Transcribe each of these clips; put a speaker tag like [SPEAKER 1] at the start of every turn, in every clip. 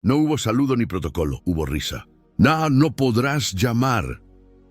[SPEAKER 1] No hubo saludo ni protocolo, hubo risa. No podrás llamar,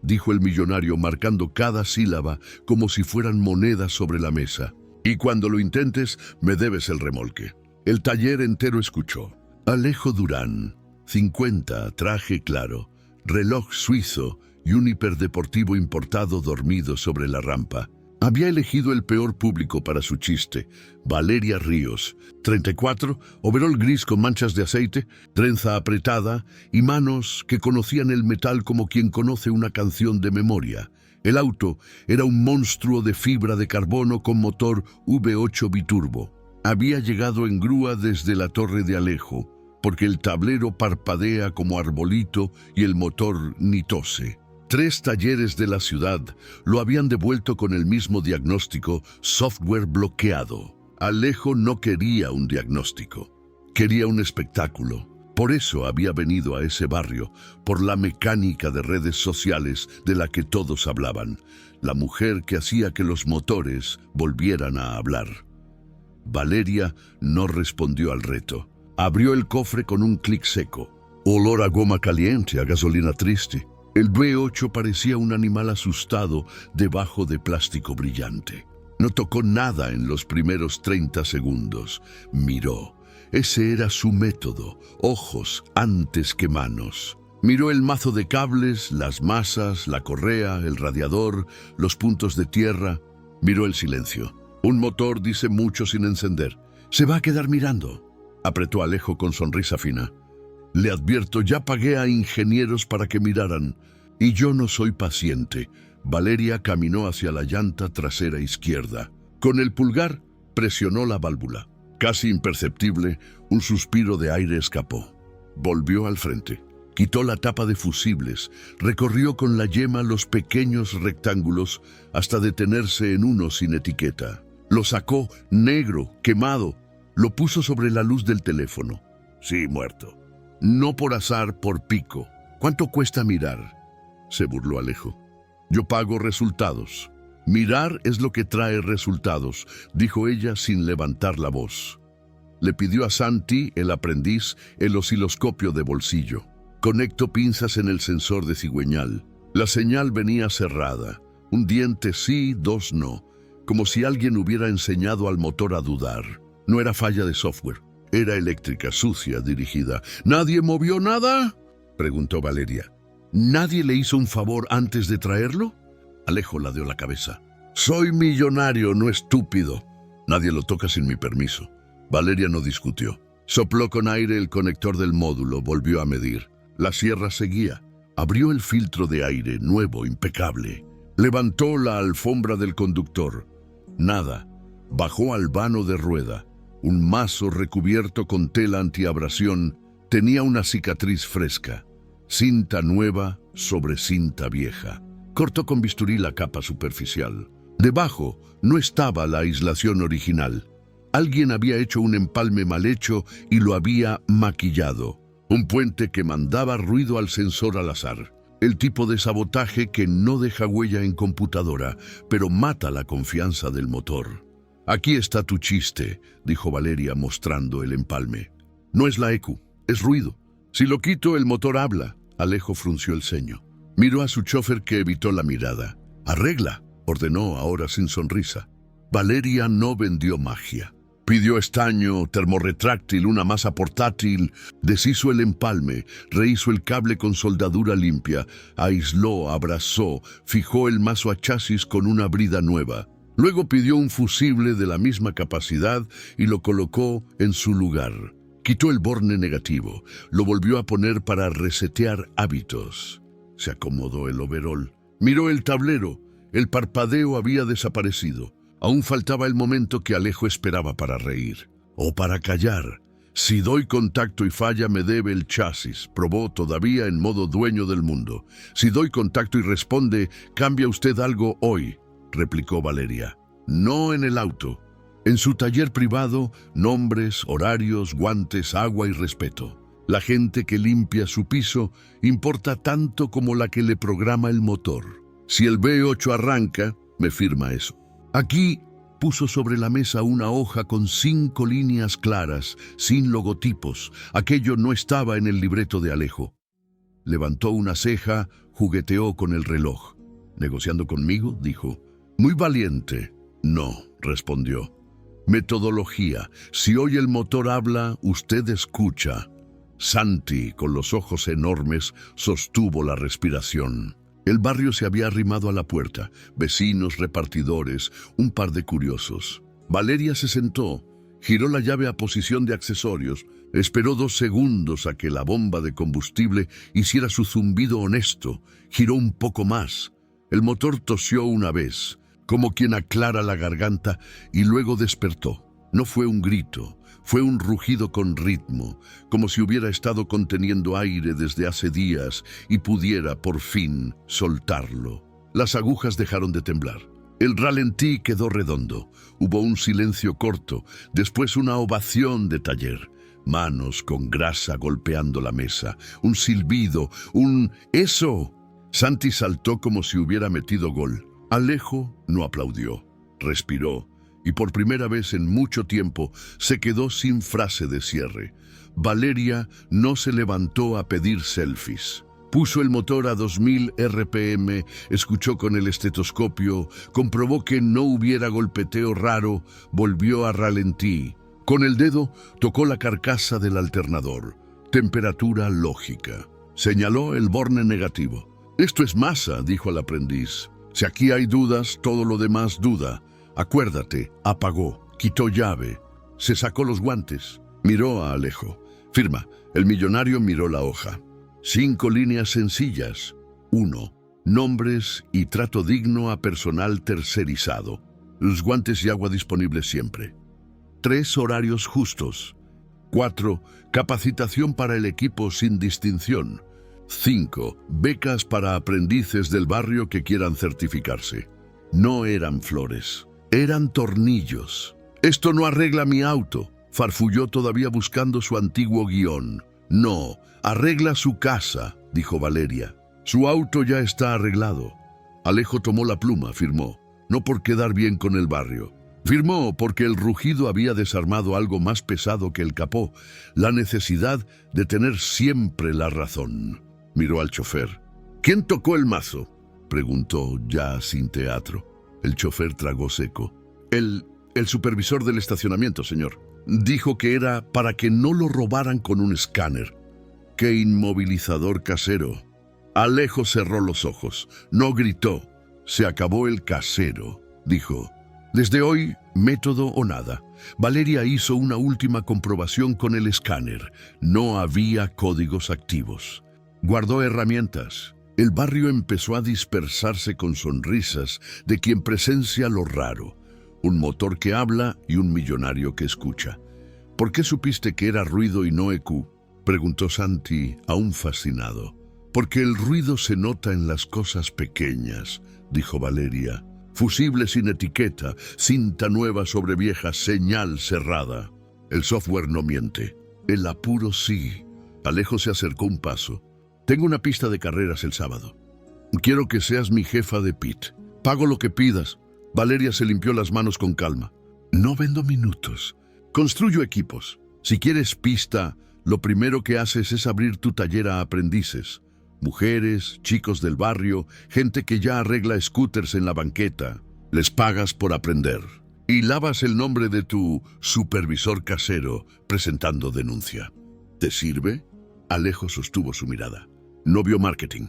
[SPEAKER 1] dijo el millonario marcando cada sílaba como si fueran monedas sobre la mesa. Y cuando lo intentes, me debes el remolque. El taller entero escuchó. Alejo Durán, 50, traje claro, reloj suizo y un hiperdeportivo importado dormido sobre la rampa. Había elegido el peor público para su chiste. Valeria Ríos, 34, overol gris con manchas de aceite, trenza apretada y manos que conocían el metal como quien conoce una canción de memoria. El auto era un monstruo de fibra de carbono con motor V8 biturbo. Había llegado en grúa desde la Torre de Alejo, porque el tablero parpadea como arbolito y el motor ni tose. 3 talleres de la ciudad lo habían devuelto con el mismo diagnóstico: software bloqueado. Alejo no quería un diagnóstico, quería un espectáculo. Por eso había venido a ese barrio, por la mecánica de redes sociales de la que todos hablaban, la mujer que hacía que los motores volvieran a hablar. Valeria no respondió al reto. Abrió el cofre con un clic seco. Olor a goma caliente, a gasolina triste. El V8 parecía un animal asustado debajo de plástico brillante. No tocó nada en los primeros 30 segundos. Miró. Ese era su método, ojos antes que manos. Miró el mazo de cables, las masas, la correa, el radiador, los puntos de tierra. Miró el silencio. Un motor dice mucho sin encender. Se va a quedar mirando. Apretó Alejo con sonrisa fina. Le advierto, ya pagué a ingenieros para que miraran. Y yo no soy paciente. Valeria caminó hacia la llanta trasera izquierda. Con el pulgar presionó la válvula. Casi imperceptible, un suspiro de aire escapó. Volvió al frente. Quitó la tapa de fusibles. Recorrió con la yema los pequeños rectángulos hasta detenerse en uno sin etiqueta. Lo sacó, negro, quemado. Lo puso sobre la luz del teléfono. Sí, muerto. No por azar, por pico. ¿Cuánto cuesta mirar? Se burló Alejo. Yo pago resultados. Mirar es lo que trae resultados, dijo ella sin levantar la voz. Le pidió a Santi, el aprendiz, el osciloscopio de bolsillo. Conectó pinzas en el sensor de cigüeñal. La señal venía cerrada. Un diente sí, 2 no. Como si alguien hubiera enseñado al motor a dudar. No era falla de software. Era eléctrica, sucia, dirigida. ¿Nadie movió nada?, preguntó Valeria. ¿Nadie le hizo un favor antes de traerlo? Alejo ladeó la cabeza. Soy millonario, no estúpido. Nadie lo toca sin mi permiso. Valeria no discutió. Sopló con aire el conector del módulo, volvió a medir. La sierra seguía. Abrió el filtro de aire, nuevo, impecable. Levantó la alfombra del conductor. Nada. Bajó al vano de rueda. Un mazo recubierto con tela antiabrasión tenía una cicatriz fresca. Cinta nueva sobre cinta vieja. Cortó con bisturí la capa superficial. Debajo no estaba la aislación original. Alguien había hecho un empalme mal hecho y lo había maquillado. Un puente que mandaba ruido al sensor al azar. El tipo de sabotaje que no deja huella en computadora, pero mata la confianza del motor. Aquí está tu chiste, dijo Valeria mostrando el empalme. No es la ECU, es ruido. Si lo quito, el motor habla. Alejo frunció el ceño. Miró a su chofer que evitó la mirada. Arregla, ordenó ahora sin sonrisa. Valeria no vendió magia. Pidió estaño, termorretráctil, una masa portátil, deshizo el empalme, rehizo el cable con soldadura limpia, aisló, abrazó, fijó el mazo a chasis con una brida nueva. Luego pidió un fusible de la misma capacidad y lo colocó en su lugar. Quitó el borne negativo, lo volvió a poner para resetear hábitos. Se acomodó el overol. Miró el tablero. El parpadeo había desaparecido. Aún faltaba el momento que Alejo esperaba para reír. O para callar. Si doy contacto y falla, me debe el chasis. Probó todavía en modo dueño del mundo. Si doy contacto y responde, ¿cambia usted algo hoy?, replicó Valeria. No en el auto. En su taller privado, nombres, horarios, guantes, agua y respeto. La gente que limpia su piso importa tanto como la que le programa el motor. Si el V8 arranca, me firma eso. Aquí Puso sobre la mesa una hoja con 5 líneas claras, sin logotipos. Aquello no estaba en el libreto de Alejo. Levantó una ceja, jugueteó con el reloj. ¿Negociando conmigo?, dijo. Muy valiente. No, respondió. Metodología. Si hoy el motor habla, usted escucha. Santi, con los ojos enormes, sostuvo la respiración. El barrio se había arrimado a la puerta. Vecinos, repartidores, un par de curiosos. Valeria se sentó, giró la llave a posición de accesorios, esperó 2 segundos a que la bomba de combustible hiciera su zumbido honesto, giró un poco más. El motor tosió una vez, como quien aclara la garganta, y luego despertó. No fue un grito, fue un rugido con ritmo, como si hubiera estado conteniendo aire desde hace días y pudiera, por fin, soltarlo. Las agujas dejaron de temblar. El ralentí quedó redondo. Hubo un silencio corto, después una ovación de taller. Manos con grasa golpeando la mesa, un silbido, un ¡eso! Santi saltó como si hubiera metido gol. Alejo no aplaudió, respiró, y por primera vez en mucho tiempo se quedó sin frase de cierre. Valeria no se levantó a pedir selfies. Puso el motor a 2000 RPM, escuchó con el estetoscopio, comprobó que no hubiera golpeteo raro, volvió a ralentí. Con el dedo tocó la carcasa del alternador. Temperatura lógica. Señaló el borne negativo. Esto es masa, dijo al aprendiz. Si aquí hay dudas, todo lo demás duda. Acuérdate, apagó, quitó llave, se sacó los guantes, miró a Alejo. Firma. El millonario miró la hoja. 5 líneas sencillas. 1. Nombres y trato digno a personal tercerizado. Los guantes y agua disponibles siempre. 3 horarios justos. 4. Capacitación para el equipo sin distinción. 5. Becas para aprendices del barrio que quieran certificarse. No eran flores, eran tornillos. Esto no arregla mi auto, farfulló todavía buscando su antiguo guión. No, arregla su casa, dijo Valeria. Su auto ya está arreglado. Alejo tomó la pluma, firmó. No por quedar bien con el barrio. Firmó porque el rugido había desarmado algo más pesado que el capó, la necesidad de tener siempre la razón. Miró al chofer. ¿Quién tocó el mazo?, preguntó ya sin teatro. El chofer tragó seco. El supervisor del estacionamiento, señor. Dijo que era para que no lo robaran con un escáner. ¡Qué inmovilizador casero! Alejo cerró los ojos. No gritó. Se acabó el casero, dijo. Desde hoy, método o nada. Valeria hizo una última comprobación con el escáner. No había códigos activos. Guardó herramientas. El barrio empezó a dispersarse con sonrisas de quien presencia lo raro. Un motor que habla y un millonario que escucha. ¿Por qué supiste que era ruido y no EQ?, preguntó Santi, aún fascinado. Porque el ruido se nota en las cosas pequeñas, dijo Valeria. Fusible sin etiqueta, cinta nueva sobre vieja, señal cerrada. El software no miente. El apuro sí. Alejo se acercó un paso. Tengo una pista de carreras el sábado. Quiero que seas mi jefa de pit. Pago lo que pidas. Valeria se limpió las manos con calma. No vendo minutos. Construyo equipos. Si quieres pista, lo primero que haces es abrir tu taller a aprendices. Mujeres, chicos del barrio, gente que ya arregla scooters en la banqueta. Les pagas por aprender. Y lavas el nombre de tu supervisor casero presentando denuncia. ¿Te sirve? Alejo sostuvo su mirada. No vio marketing.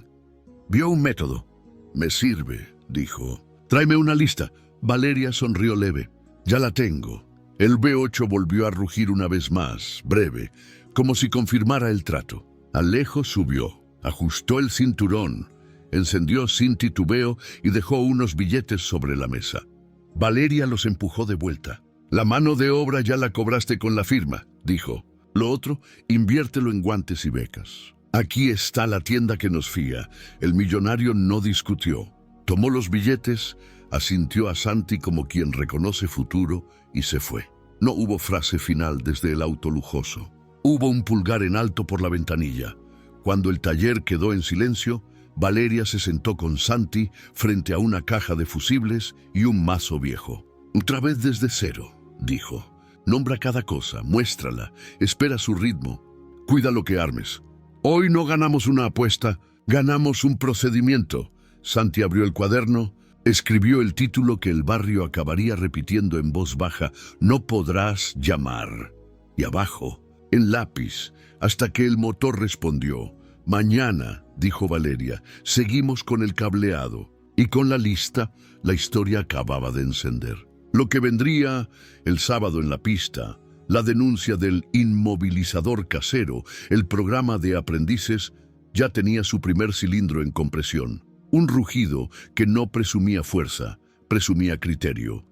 [SPEAKER 1] Vio un método. Me sirve, dijo. Tráeme una lista. Valeria sonrió leve. Ya la tengo. El V8 volvió a rugir una vez más, breve, como si confirmara el trato. Alejo subió, ajustó el cinturón, encendió sin titubeo y dejó unos billetes sobre la mesa. Valeria los empujó de vuelta. La mano de obra ya la cobraste con la firma, dijo. Lo otro, inviértelo en guantes y becas. Aquí está la tienda que nos fía. El millonario no discutió. Tomó los billetes, asintió a Santi como quien reconoce futuro y se fue. No hubo frase final desde el auto lujoso. Hubo un pulgar en alto por la ventanilla. Cuando el taller quedó en silencio, Valeria se sentó con Santi frente a una caja de fusibles y un mazo viejo. Otra vez desde cero, dijo. Nombra cada cosa, muéstrala, espera su ritmo. Cuida lo que armes. Hoy no ganamos una apuesta, ganamos un procedimiento. Santi abrió el cuaderno, escribió el título que el barrio acabaría repitiendo en voz baja: no podrás llamar. Y abajo, en lápiz, hasta que el motor respondió: mañana, dijo Valeria, seguimos con el cableado. Y con la lista, la historia acababa de encender. Lo que vendría el sábado en la pista, la denuncia del inmovilizador casero, el programa de aprendices, ya tenía su primer cilindro en compresión. Un rugido que no presumía fuerza, presumía criterio.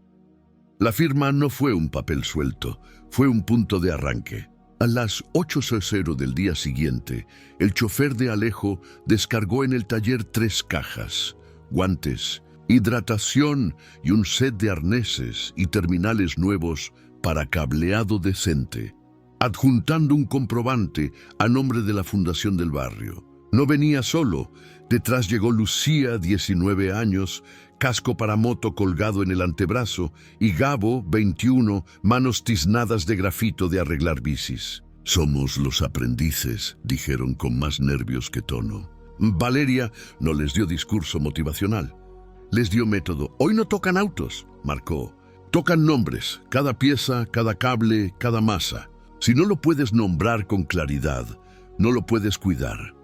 [SPEAKER 1] La firma no fue un papel suelto, fue un punto de arranque. A las 8:00 del día siguiente, el chofer de Alejo descargó en el taller 3 cajas, guantes, hidratación y un set de arneses y terminales nuevos para cableado decente, adjuntando un comprobante a nombre de la fundación del barrio. No venía solo, detrás llegó Lucía, 19 años, casco para moto colgado en el antebrazo, y Gabo, 21, manos tiznadas de grafito de arreglar bicis. Somos los aprendices, dijeron con más nervios que tono. Valeria no les dio discurso motivacional. Les dio método. Hoy no tocan autos, marcó. Tocan nombres, cada pieza, cada cable, cada masa. Si no lo puedes nombrar con claridad, no lo puedes cuidar.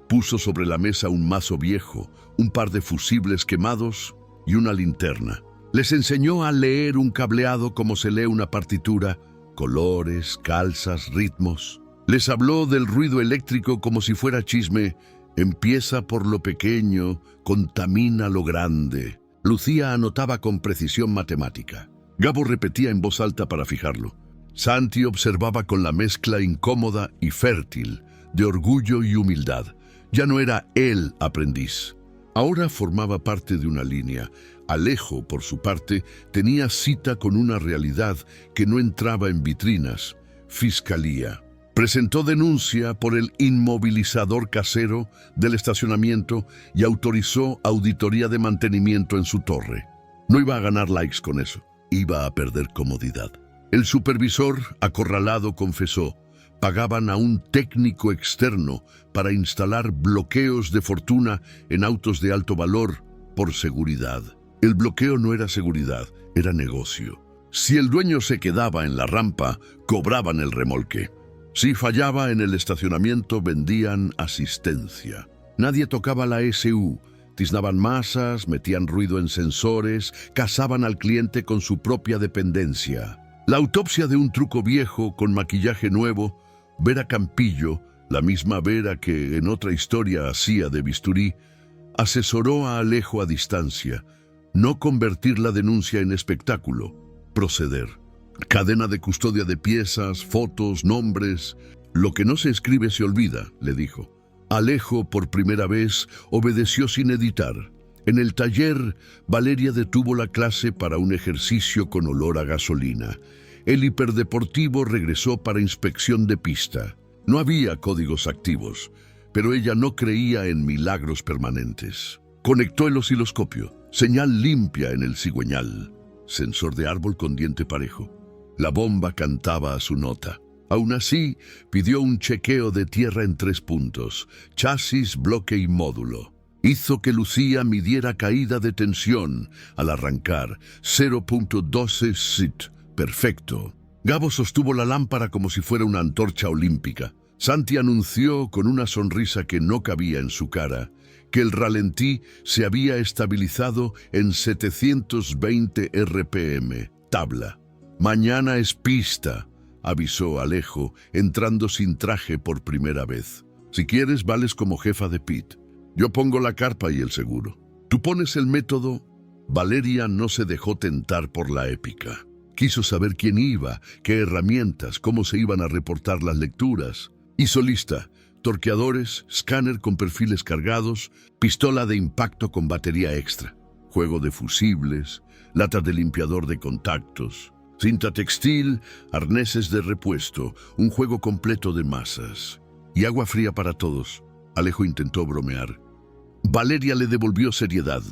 [SPEAKER 1] Puso sobre la mesa un mazo viejo, un par de fusibles quemados y una linterna. Les enseñó a leer un cableado como se lee una partitura, colores, calzas, ritmos. Les habló del ruido eléctrico como si fuera chisme. Empieza por lo pequeño, contamina lo grande. Lucía anotaba con precisión matemática. Gabo repetía en voz alta para fijarlo. Santi observaba con la mezcla incómoda y fértil de orgullo y humildad. Ya no era él aprendiz. Ahora formaba parte de una línea. Alejo, por su parte, tenía cita con una realidad que no entraba en vitrinas: fiscalía. Presentó denuncia por el inmovilizador casero del estacionamiento y autorizó auditoría de mantenimiento en su torre. No iba a ganar likes con eso, iba a perder comodidad. El supervisor, acorralado, confesó: pagaban a un técnico externo para instalar bloqueos de fortuna en autos de alto valor por seguridad. El bloqueo no era seguridad, era negocio. Si el dueño se quedaba en la rampa, cobraban el remolque. Si fallaba en el estacionamiento, vendían asistencia. Nadie tocaba la SU, tiznaban masas, metían ruido en sensores, cazaban al cliente con su propia dependencia. La autopsia de un truco viejo con maquillaje nuevo, Vera Campillo, la misma Vera que en otra historia hacía de bisturí, asesoró a Alejo a distancia. No convertir la denuncia en espectáculo, proceder. Cadena de custodia de piezas, fotos, nombres. Lo que no se escribe se olvida, le dijo. Alejo, por primera vez, obedeció sin editar. En el taller, Valeria detuvo la clase para un ejercicio con olor a gasolina. El hiperdeportivo regresó para inspección de pista. No había códigos activos, pero ella no creía en milagros permanentes. Conectó el osciloscopio. Señal limpia en el cigüeñal. Sensor de árbol con diente parejo. La bomba cantaba a su nota. Aún así, pidió un chequeo de tierra en 3 puntos: chasis, bloque y módulo. Hizo que Lucía midiera caída de tensión al arrancar: 0.12 SIT. Perfecto. Gabo sostuvo la lámpara como si fuera una antorcha olímpica. Santi anunció con una sonrisa que no cabía en su cara que el ralentí se había estabilizado en 720 RPM. Tabla. Mañana es pista, avisó Alejo, entrando sin traje por primera vez. Si quieres, vales como jefa de pit. Yo pongo la carpa y el seguro. Tú pones el método. Valeria no se dejó tentar por la épica. Quiso saber quién iba, qué herramientas, cómo se iban a reportar las lecturas. Hizo lista: torqueadores, escáner con perfiles cargados, pistola de impacto con batería extra, juego de fusibles, latas de limpiador de contactos, cinta textil, arneses de repuesto, un juego completo de masas. Y agua fría para todos. Alejo intentó bromear. Valeria le devolvió seriedad.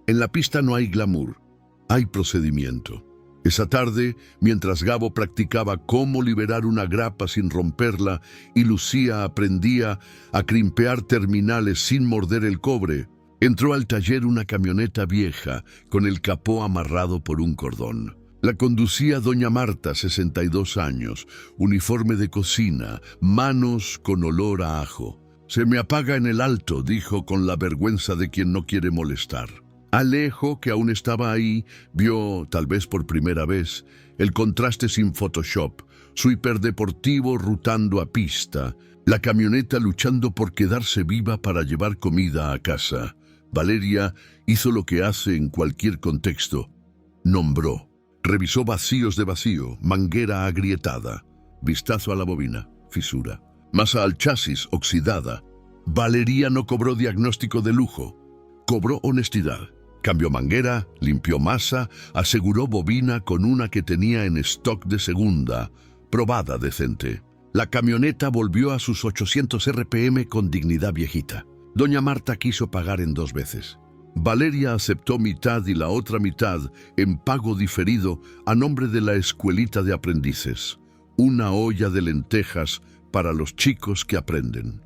[SPEAKER 1] En la pista no hay glamour, hay procedimiento. Esa tarde, mientras Gabo practicaba cómo liberar una grapa sin romperla y Lucía aprendía a crimpear terminales sin morder el cobre, entró al taller una camioneta vieja con el capó amarrado por un cordón. La conducía doña Marta, 62 años, uniforme de cocina, manos con olor a ajo. «Se me apaga en el alto», dijo con la vergüenza de quien no quiere molestar. Alejo, que aún estaba ahí, vio, tal vez por primera vez, el contraste sin Photoshop, su hiperdeportivo rutando a pista, la camioneta luchando por quedarse viva para llevar comida a casa. Valeria hizo lo que hace en cualquier contexto. Nombró. Revisó vacíos de vacío, manguera agrietada, vistazo a la bobina, fisura, masa al chasis, oxidada. Valeria no cobró diagnóstico de lujo, cobró honestidad. Cambió manguera, limpió masa, aseguró bobina con una que tenía en stock de segunda, probada decente. La camioneta volvió a sus 800 RPM con dignidad viejita. Doña Marta quiso pagar en 2 veces. Valeria aceptó mitad y la otra mitad en pago diferido a nombre de la escuelita de aprendices. Una olla de lentejas para los chicos que aprenden.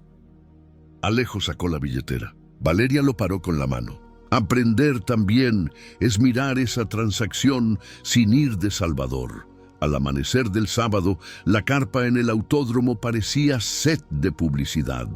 [SPEAKER 1] Alejo sacó la billetera. Valeria lo paró con la mano. Aprender también es mirar esa transacción sin ir de Salvador. Al amanecer del sábado, la carpa en el autódromo parecía set de publicidad.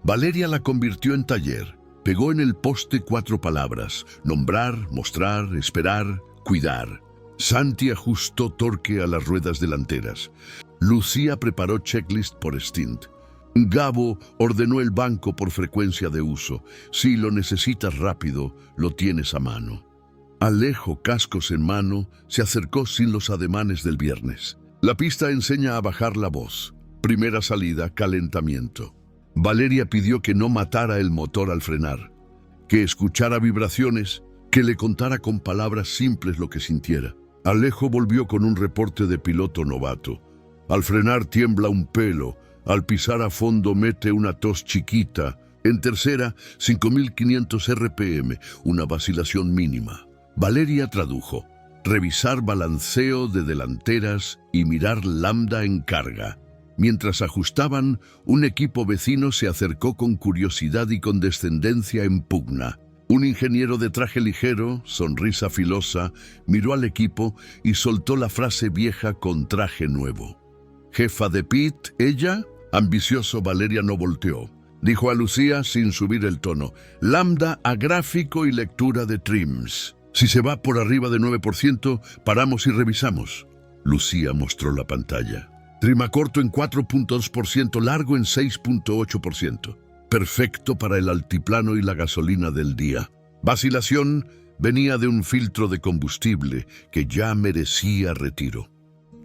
[SPEAKER 1] Valeria la convirtió en taller. Pegó en el poste 4 palabras: nombrar, mostrar, esperar, cuidar. Santi ajustó torque a las ruedas delanteras. Lucía preparó checklist por stint. Gabo ordenó el banco por frecuencia de uso. Si lo necesitas rápido, lo tienes a mano. Alejo, cascos en mano, se acercó sin los ademanes del viernes. La pista enseña a bajar la voz. Primera salida, calentamiento. Valeria pidió que no matara el motor al frenar, que escuchara vibraciones, que le contara con palabras simples lo que sintiera. Alejo volvió con un reporte de piloto novato. Al frenar tiembla un pelo. Al pisar a fondo mete una tos chiquita. En tercera, 5500 RPM, una vacilación mínima. Valeria tradujo. Revisar balanceo de delanteras y mirar lambda en carga. Mientras ajustaban, un equipo vecino se acercó con curiosidad y condescendencia en pugna. Un ingeniero de traje ligero, sonrisa filosa, miró al equipo y soltó la frase vieja con traje nuevo. «¿Jefa de pit, ella?» Ambicioso, Valeria no volteó. Dijo a Lucía sin subir el tono: «Lambda a gráfico y lectura de trims. Si se va por arriba de 9%, paramos y revisamos». Lucía mostró la pantalla. Trima corto en 4.2%, largo en 6.8%. Perfecto para el altiplano y la gasolina del día. Vacilación venía de un filtro de combustible que ya merecía retiro.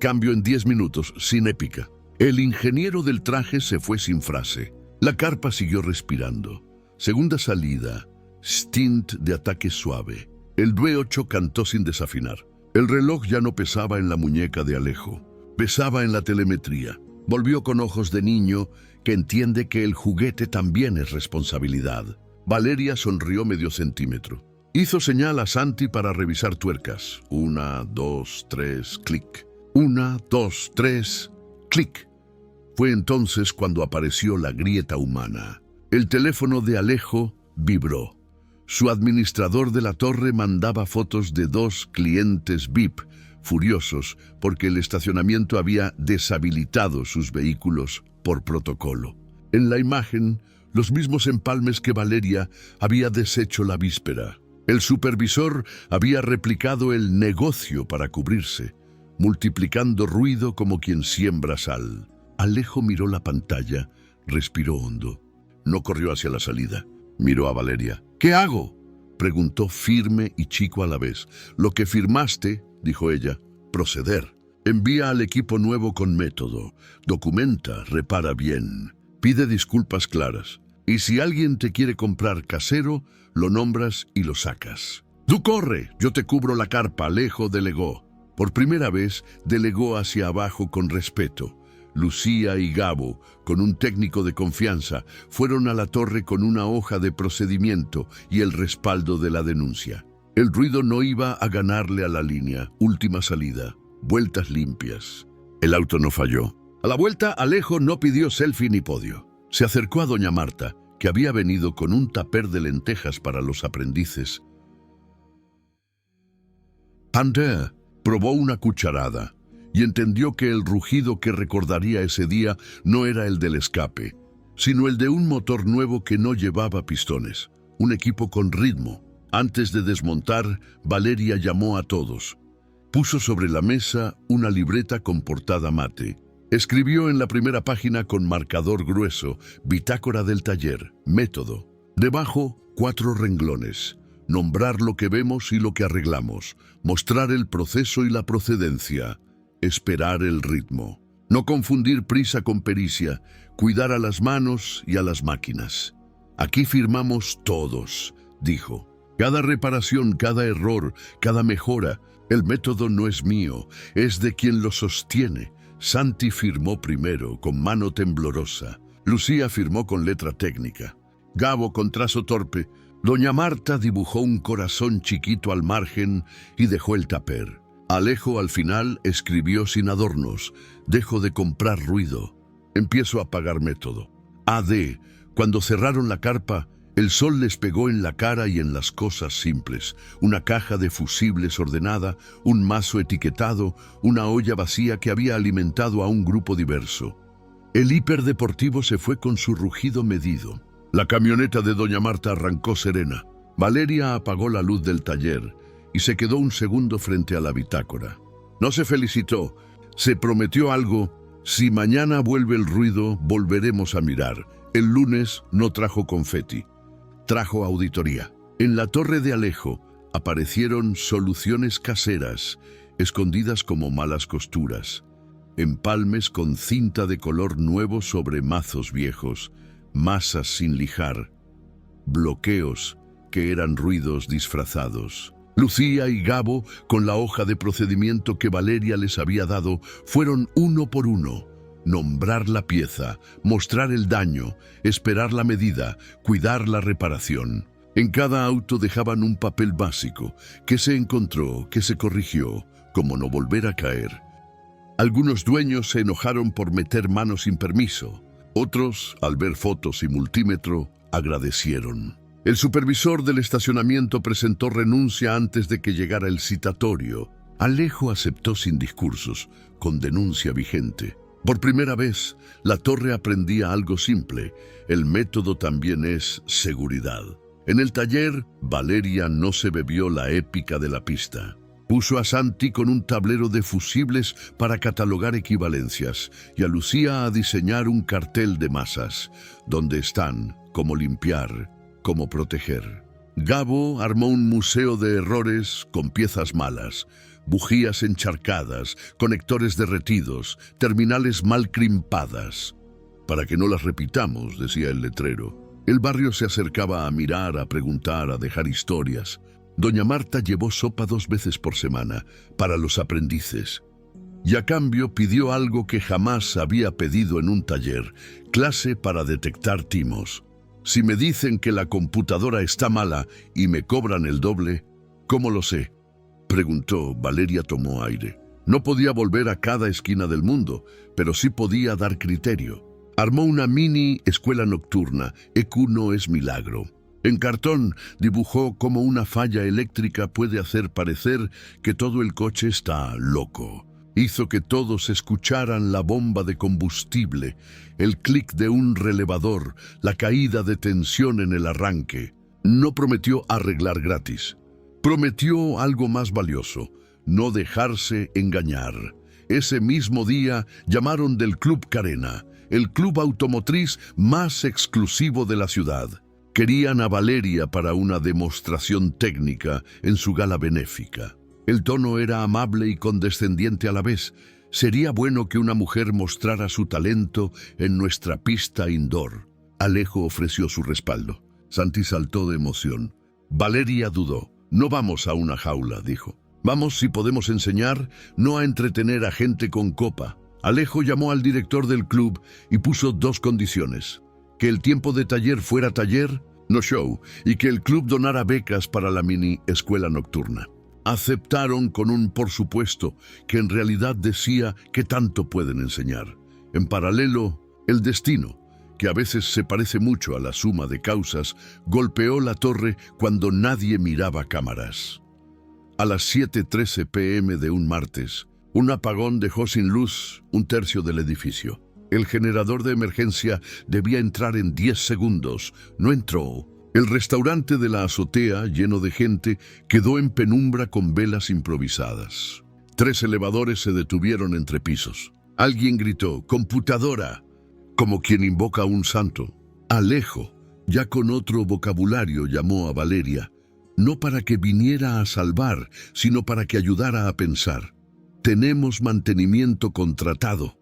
[SPEAKER 1] Cambio en 10 minutos, sin épica. El ingeniero del traje se fue sin frase. La carpa siguió respirando. Segunda salida, stint de ataque suave. El DUE-8 cantó sin desafinar. El reloj ya no pesaba en la muñeca de Alejo. Pesaba en la telemetría. Volvió con ojos de niño que entiende que el juguete también es responsabilidad. Valeria sonrió medio centímetro. Hizo señal a Santi para revisar tuercas. 1, 2, 3, clic. 1, 2, 3, clic. Fue entonces cuando apareció la grieta humana. El teléfono de Alejo vibró. Su administrador de la torre mandaba fotos de 2 clientes VIP, furiosos porque el estacionamiento había deshabilitado sus vehículos por protocolo. En la imagen, los mismos empalmes que Valeria había deshecho la víspera. El supervisor había replicado el negocio para cubrirse, multiplicando ruido como quien siembra sal. Alejo miró la pantalla, respiró hondo. No corrió hacia la salida. Miró a Valeria. «¿Qué hago?», preguntó firme y chico a la vez. «Lo que firmaste», dijo ella, «proceder. Envía al equipo nuevo con método. Documenta, repara bien. Pide disculpas claras. Y si alguien te quiere comprar casero, lo nombras y lo sacas». «Tú corre, yo te cubro la carpa», Alejo delegó. Por primera vez, delegó hacia abajo con respeto. Lucía y Gabo, con un técnico de confianza, fueron a la torre con una hoja de procedimiento y el respaldo de la denuncia. El ruido no iba a ganarle a la línea. Última salida. Vueltas limpias. El auto no falló. A la vuelta, Alejo no pidió selfie ni podio. Se acercó a doña Marta, que había venido con un tupper de lentejas para los aprendices. Ander probó una cucharada y entendió que el rugido que recordaría ese día no era el del escape, sino el de un motor nuevo que no llevaba pistones, un equipo con ritmo. Antes de desmontar, Valeria llamó a todos. Puso sobre la mesa una libreta con portada mate. Escribió en la primera página con marcador grueso, bitácora del taller, método. Debajo, 4 renglones. Nombrar lo que vemos y lo que arreglamos. Mostrar el proceso y la procedencia. Esperar el ritmo. No confundir prisa con pericia. Cuidar a las manos y a las máquinas. Aquí firmamos todos, dijo. Cada reparación, cada error, cada mejora. El método no es mío, es de quien lo sostiene. Santi firmó primero, con mano temblorosa. Lucía firmó con letra técnica. Gabo con trazo torpe. Doña Marta dibujó un corazón chiquito al margen y dejó el tupper. Alejo al final escribió sin adornos. Dejo de comprar ruido. Empiezo a pagar método. AD. Cuando cerraron la carpa, el sol les pegó en la cara y en las cosas simples. Una caja de fusibles ordenada, un mazo etiquetado, una olla vacía que había alimentado a un grupo diverso. El hiperdeportivo se fue con su rugido medido. La camioneta de doña Marta arrancó serena. Valeria apagó la luz del taller y se quedó un segundo frente a la bitácora. No se felicitó, se prometió algo. Si mañana vuelve el ruido, volveremos a mirar. El lunes no trajo confeti. Trajo auditoría. En la torre de Alejo aparecieron soluciones caseras, escondidas como malas costuras, empalmes con cinta de color nuevo sobre mazos viejos, masas sin lijar, bloqueos que eran ruidos disfrazados. Lucía y Gabo, con la hoja de procedimiento que Valeria les había dado, fueron uno por uno. Nombrar la pieza, mostrar el daño, esperar la medida, cuidar la reparación. En cada auto dejaban un papel básico, que se encontró, que se corrigió, como no volver a caer. Algunos dueños se enojaron por meter mano sin permiso. Otros, al ver fotos y multímetro, agradecieron. El supervisor del estacionamiento presentó renuncia antes de que llegara el citatorio. Alejo aceptó sin discursos, con denuncia vigente. Por primera vez, la torre aprendía algo simple. El método también es seguridad. En el taller, Valeria no se bebió la épica de la pista. Puso a Santi con un tablero de fusibles para catalogar equivalencias y a Lucía a diseñar un cartel de masas, donde están, cómo limpiar, cómo proteger. Gabo armó un museo de errores con piezas malas, bujías encharcadas, conectores derretidos, terminales mal crimpadas. Para que no las repitamos, decía el letrero. El barrio se acercaba a mirar, a preguntar, a dejar historias. Doña Marta llevó sopa 2 veces por semana para los aprendices. Y a cambio pidió algo que jamás había pedido en un taller, clase para detectar timos. Si me dicen que la computadora está mala y me cobran el doble, ¿cómo lo sé?, preguntó. Valeria tomó aire. No podía volver a cada esquina del mundo, pero sí podía dar criterio. Armó una mini escuela nocturna. EQ no es milagro. En cartón dibujó cómo una falla eléctrica puede hacer parecer que todo el coche está loco. Hizo que todos escucharan la bomba de combustible, el clic de un relevador, la caída de tensión en el arranque. No prometió arreglar gratis. Prometió algo más valioso: no dejarse engañar. Ese mismo día llamaron del Club Carena, el club automotriz más exclusivo de la ciudad. Querían a Valeria para una demostración técnica en su gala benéfica. El tono era amable y condescendiente a la vez. Sería bueno que una mujer mostrara su talento en nuestra pista indoor. Alejo ofreció su respaldo. Santi saltó de emoción. Valeria dudó. No vamos a una jaula, dijo. Vamos, si podemos enseñar, no a entretener a gente con copa. Alejo llamó al director del club y puso 2 condiciones: que el tiempo de taller fuera taller no show, y que el club donara becas para la mini escuela nocturna. Aceptaron con un por supuesto que en realidad decía que tanto pueden enseñar. En paralelo, el destino, que a veces se parece mucho a la suma de causas, golpeó la torre cuando nadie miraba cámaras. A las 7:13 p.m. de un martes, un apagón dejó sin luz un tercio del edificio. El generador de emergencia debía entrar en 10 segundos. No entró. El restaurante de la azotea, lleno de gente, quedó en penumbra con velas improvisadas. 3 elevadores se detuvieron entre pisos. Alguien gritó, «¡Computadora!», como quien invoca a un santo. Alejo, ya con otro vocabulario, llamó a Valeria, no para que viniera a salvar, sino para que ayudara a pensar. «Tenemos mantenimiento contratado»,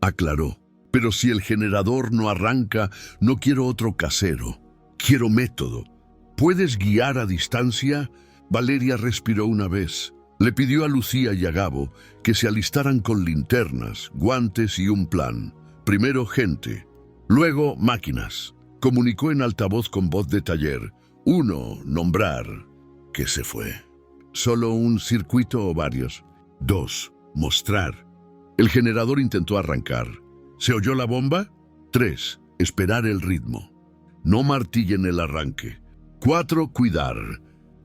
[SPEAKER 1] aclaró. «Pero si el generador no arranca, no quiero otro casero. Quiero método. ¿Puedes guiar a distancia?». Valeria respiró una vez. Le pidió a Lucía y a Gabo que se alistaran con linternas, guantes y un plan. Primero gente, luego máquinas. Comunicó en altavoz con voz de taller. 1, nombrar. ¿Qué se fue? ¿Solo un circuito o varios? 2, mostrar. El generador intentó arrancar. ¿Se oyó la bomba? 3, esperar el ritmo. No martillen el arranque. 4, cuidar.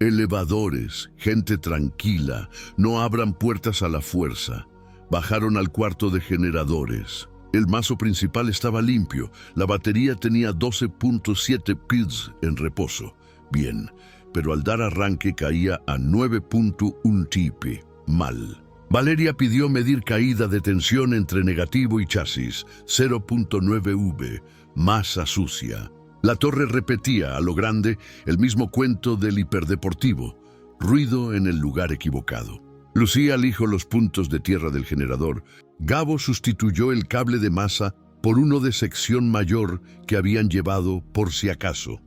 [SPEAKER 1] Elevadores, gente tranquila, no abran puertas a la fuerza. Bajaron al cuarto de generadores. El mazo principal estaba limpio. La batería tenía 12.7 PIDs en reposo. Bien, pero al dar arranque caía a 9.1 TP. Mal. Valeria pidió medir caída de tensión entre negativo y chasis. 0.9 V. Masa sucia. La torre repetía a lo grande el mismo cuento del hiperdeportivo. Ruido en el lugar equivocado. Lucía lijó los puntos de tierra del generador. Gabo sustituyó el cable de masa por uno de sección mayor que habían llevado por si acaso.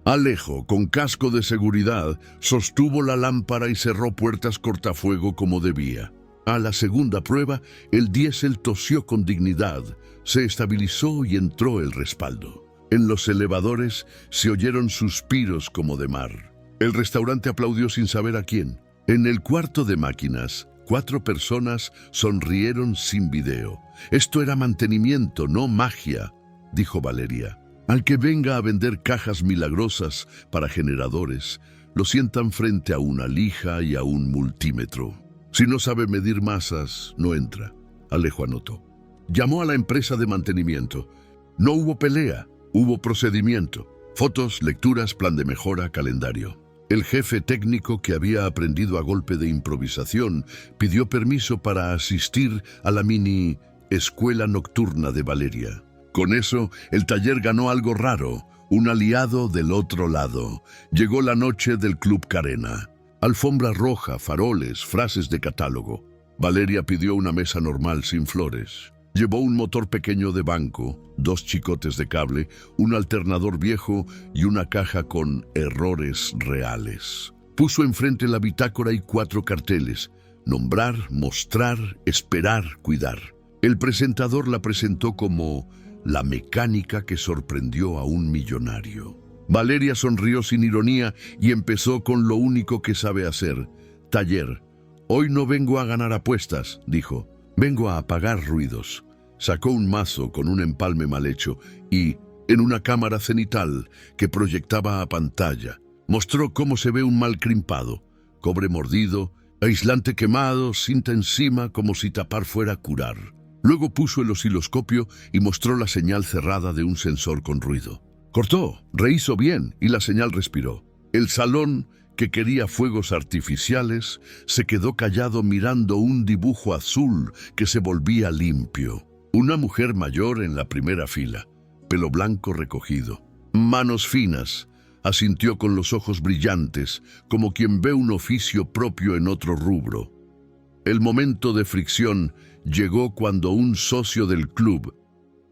[SPEAKER 1] Alejo, con casco de seguridad, sostuvo la lámpara y cerró puertas cortafuego como debía. A la segunda prueba, el diésel tosió con dignidad, se estabilizó y entró el respaldo. En los elevadores se oyeron suspiros como de mar. El restaurante aplaudió sin saber a quién. En el cuarto de máquinas, 4 personas sonrieron sin video. «Esto era mantenimiento, no magia», dijo Valeria. «Al que venga a vender cajas milagrosas para generadores, lo sientan frente a una lija y a un multímetro. Si no sabe medir masas, no entra», Alejo anotó. Llamó a la empresa de mantenimiento. No hubo pelea, hubo procedimiento. Fotos, lecturas, plan de mejora, calendario. El jefe técnico, que había aprendido a golpe de improvisación, pidió permiso para asistir a la mini escuela nocturna de Valeria. Con eso, el taller ganó algo raro, un aliado del otro lado. Llegó la noche del Club Carena. Alfombra roja, faroles, frases de catálogo. Valeria pidió una mesa normal sin flores. Llevó un motor pequeño de banco, 2 chicotes de cable, un alternador viejo y una caja con errores reales. Puso enfrente la bitácora y 4 carteles: nombrar, mostrar, esperar, cuidar. El presentador la presentó como la mecánica que sorprendió a un millonario. Valeria sonrió sin ironía y empezó con lo único que sabe hacer: taller. «Hoy no vengo a ganar apuestas», dijo. «Vengo a apagar ruidos». Sacó un mazo con un empalme mal hecho y, en una cámara cenital que proyectaba a pantalla, mostró cómo se ve un mal crimpado: cobre mordido, aislante quemado, cinta encima como si tapar fuera curar. Luego puso el osciloscopio y mostró la señal cerrada de un sensor con ruido. Cortó, rehizo bien y la señal respiró. El salón, que quería fuegos artificiales, se quedó callado mirando un dibujo azul que se volvía limpio. Una mujer mayor en la primera fila, pelo blanco recogido, manos finas, asintió con los ojos brillantes, como quien ve un oficio propio en otro rubro. El momento de fricción llegó cuando un socio del club,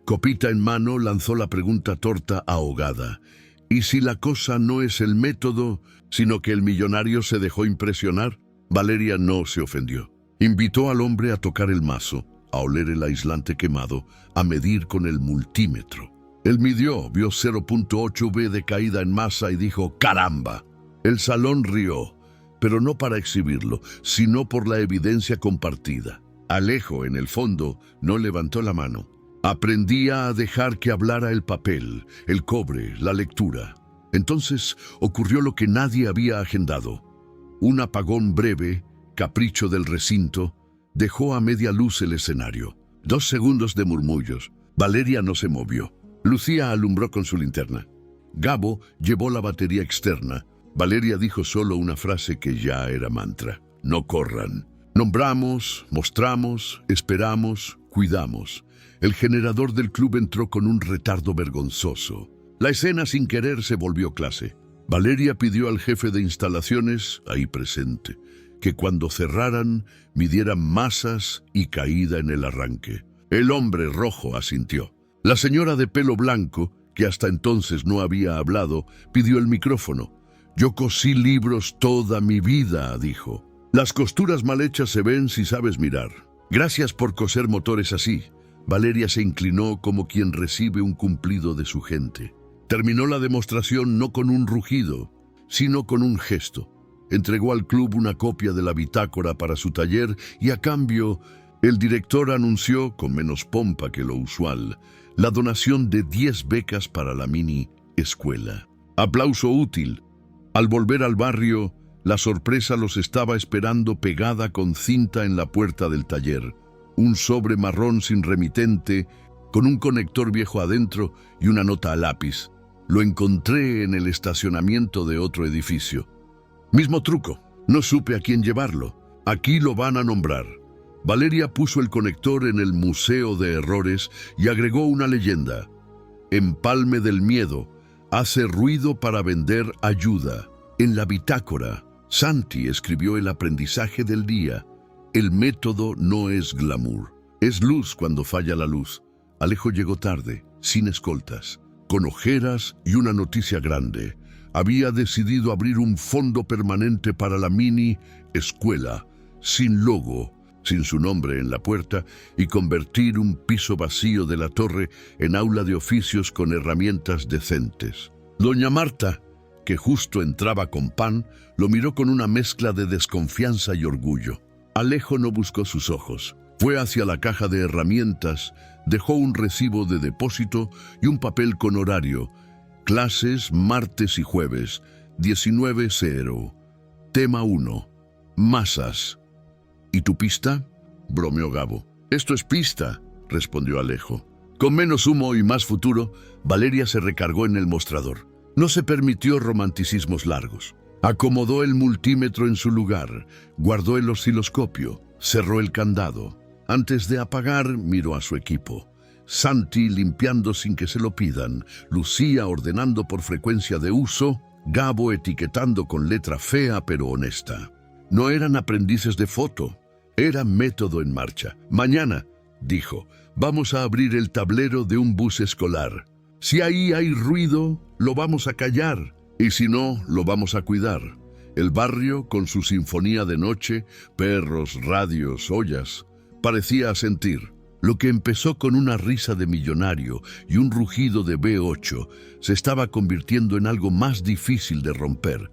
[SPEAKER 1] copita en mano, lanzó la pregunta torta ahogada: ¿y si la cosa no es el método, sino que el millonario se dejó impresionar? Valeria no se ofendió. Invitó al hombre a tocar el mazo, a oler el aislante quemado, a medir con el multímetro. Él midió, vio 0.8 V de caída en masa y dijo ¡caramba! El salón rió, pero no para exhibirlo, sino por la evidencia compartida. Alejo, en el fondo, no levantó la mano. Aprendía a dejar que hablara el papel, el cobre, la lectura. Entonces ocurrió lo que nadie había agendado. Un apagón breve, capricho del recinto, dejó a media luz el escenario. 2 segundos de murmullos. Valeria no se movió. Lucía alumbró con su linterna. Gabo llevó la batería externa. Valeria dijo solo una frase que ya era mantra. No corran. Nombramos, mostramos, esperamos, cuidamos. El generador del club entró con un retardo vergonzoso. La escena sin querer se volvió clase. Valeria pidió al jefe de instalaciones, ahí presente, que cuando cerraran midieran masas y caída en el arranque. El hombre rojo asintió. La señora de pelo blanco, que hasta entonces no había hablado, pidió el micrófono. Yo cosí libros toda mi vida, dijo. Las costuras mal hechas se ven si sabes mirar. Gracias por coser motores así. Valeria se inclinó como quien recibe un cumplido de su gente. Terminó la demostración no con un rugido, sino con un gesto. Entregó al club una copia de la bitácora para su taller y a cambio, el director anunció, con menos pompa que lo usual, la donación de 10 becas para la mini escuela. Aplauso útil. Al volver al barrio, la sorpresa los estaba esperando pegada con cinta en la puerta del taller. Un sobre marrón sin remitente, con un conector viejo adentro y una nota a lápiz. Lo encontré en el estacionamiento de otro edificio. Mismo truco, no supe a quién llevarlo. Aquí lo van a nombrar. Valeria puso el conector en el Museo de Errores y agregó una leyenda. Empalme del miedo, hace ruido para vender ayuda. En la bitácora, Santi escribió el aprendizaje del día. El método no es glamour, es luz cuando falla la luz. Alejo llegó tarde, sin escoltas, con ojeras y una noticia grande. Había decidido abrir un fondo permanente para la mini escuela, sin logo, sin su nombre en la puerta, y convertir un piso vacío de la torre en aula de oficios con herramientas decentes. Doña Marta, que justo entraba con pan, lo miró con una mezcla de desconfianza y orgullo. Alejo no buscó sus ojos. Fue hacia la caja de herramientas, dejó un recibo de depósito y un papel con horario. Clases martes y jueves, 19:00. Tema 1. Masas. ¿Y tu pista?, bromeó Gabo. Esto es pista, respondió Alejo. Con menos humo y más futuro, Valeria se recargó en el mostrador. No se permitió romanticismos largos. Acomodó el multímetro en su lugar, guardó el osciloscopio, cerró el candado. Antes de apagar, miró a su equipo. Santi limpiando sin que se lo pidan, Lucía ordenando por frecuencia de uso, Gabo etiquetando con letra fea pero honesta. No eran aprendices de foto, era método en marcha. Mañana, dijo, vamos a abrir el tablero de un bus escolar. Si ahí hay ruido, lo vamos a callar, y si no, lo vamos a cuidar. El barrio, con su sinfonía de noche, perros, radios, ollas, parecía asentir. Lo que empezó con una risa de millonario y un rugido de B8 se estaba convirtiendo en algo más difícil de romper.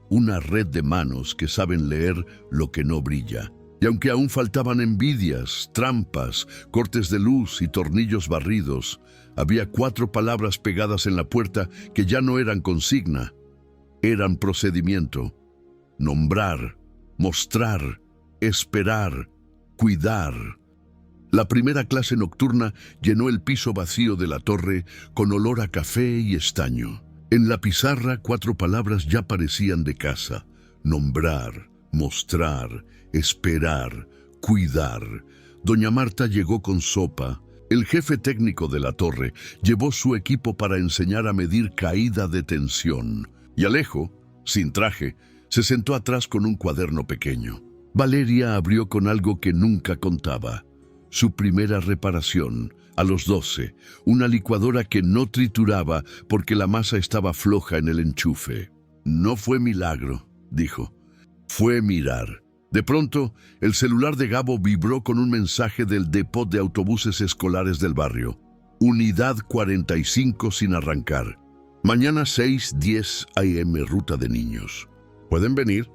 [SPEAKER 1] Una red de manos que saben leer lo que no brilla. Y aunque aún faltaban envidias, trampas, cortes de luz y tornillos barridos, había 4 palabras pegadas en la puerta que ya no eran consigna, eran procedimiento. Nombrar, mostrar, esperar, cuidar. La primera clase nocturna llenó el piso vacío de la torre con olor a café y estaño. En la pizarra 4 palabras ya parecían de casa. Nombrar, mostrar, esperar, cuidar. Doña Marta llegó con sopa. El jefe técnico de la torre llevó su equipo para enseñar a medir caída de tensión. Y Alejo, sin traje, se sentó atrás con un cuaderno pequeño. Valeria abrió con algo que nunca contaba. Su primera reparación, a los 12, una licuadora que no trituraba porque la masa estaba floja en el enchufe. No fue milagro, dijo. Fue mirar. De pronto, el celular de Gabo vibró con un mensaje del depot de autobuses escolares del barrio. Unidad 45 sin arrancar. Mañana 6:10 AM, ruta de niños. ¿Pueden venir?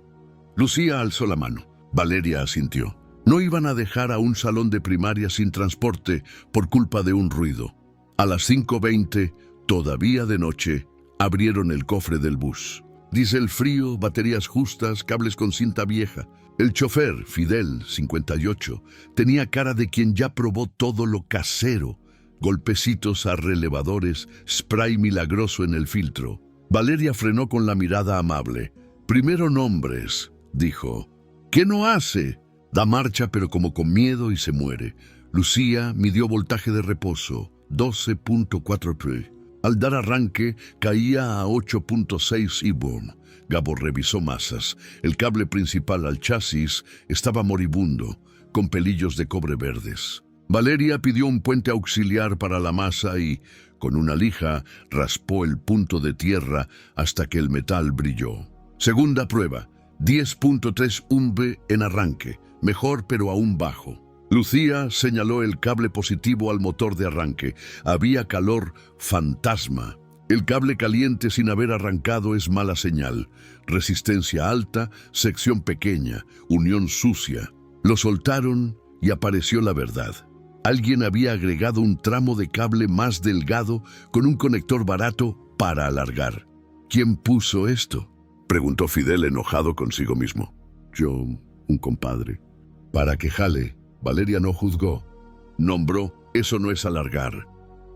[SPEAKER 1] Lucía alzó la mano. Valeria asintió. No iban a dejar a un salón de primaria sin transporte por culpa de un ruido. A las 5:20, todavía de noche, abrieron el cofre del bus. Diésel frío, baterías justas, cables con cinta vieja. El chofer, Fidel, 58, tenía cara de quien ya probó todo lo casero. Golpecitos a relevadores, spray milagroso en el filtro. Valeria frenó con la mirada amable. «Primero nombres», dijo. «¿Qué no hace?» Da marcha pero como con miedo y se muere. Lucía midió voltaje de reposo, 12.4 p. Al dar arranque, caía a 8.6 Iborn. Gabo revisó masas. El cable principal al chasis estaba moribundo, con pelillos de cobre verdes. Valeria pidió un puente auxiliar para la masa y, con una lija, raspó el punto de tierra hasta que el metal brilló. Segunda prueba, 10.3 UMB en arranque, mejor pero aún bajo. Lucía señaló el cable positivo al motor de arranque. Había calor fantasma. El cable caliente sin haber arrancado es mala señal. Resistencia alta, sección pequeña, unión sucia. Lo soltaron y apareció la verdad. Alguien había agregado un tramo de cable más delgado con un conector barato para alargar. ¿Quién puso esto?, preguntó Fidel enojado consigo mismo. Yo, un compadre. Para que jale. Valeria no juzgó. Nombró, eso no es alargar,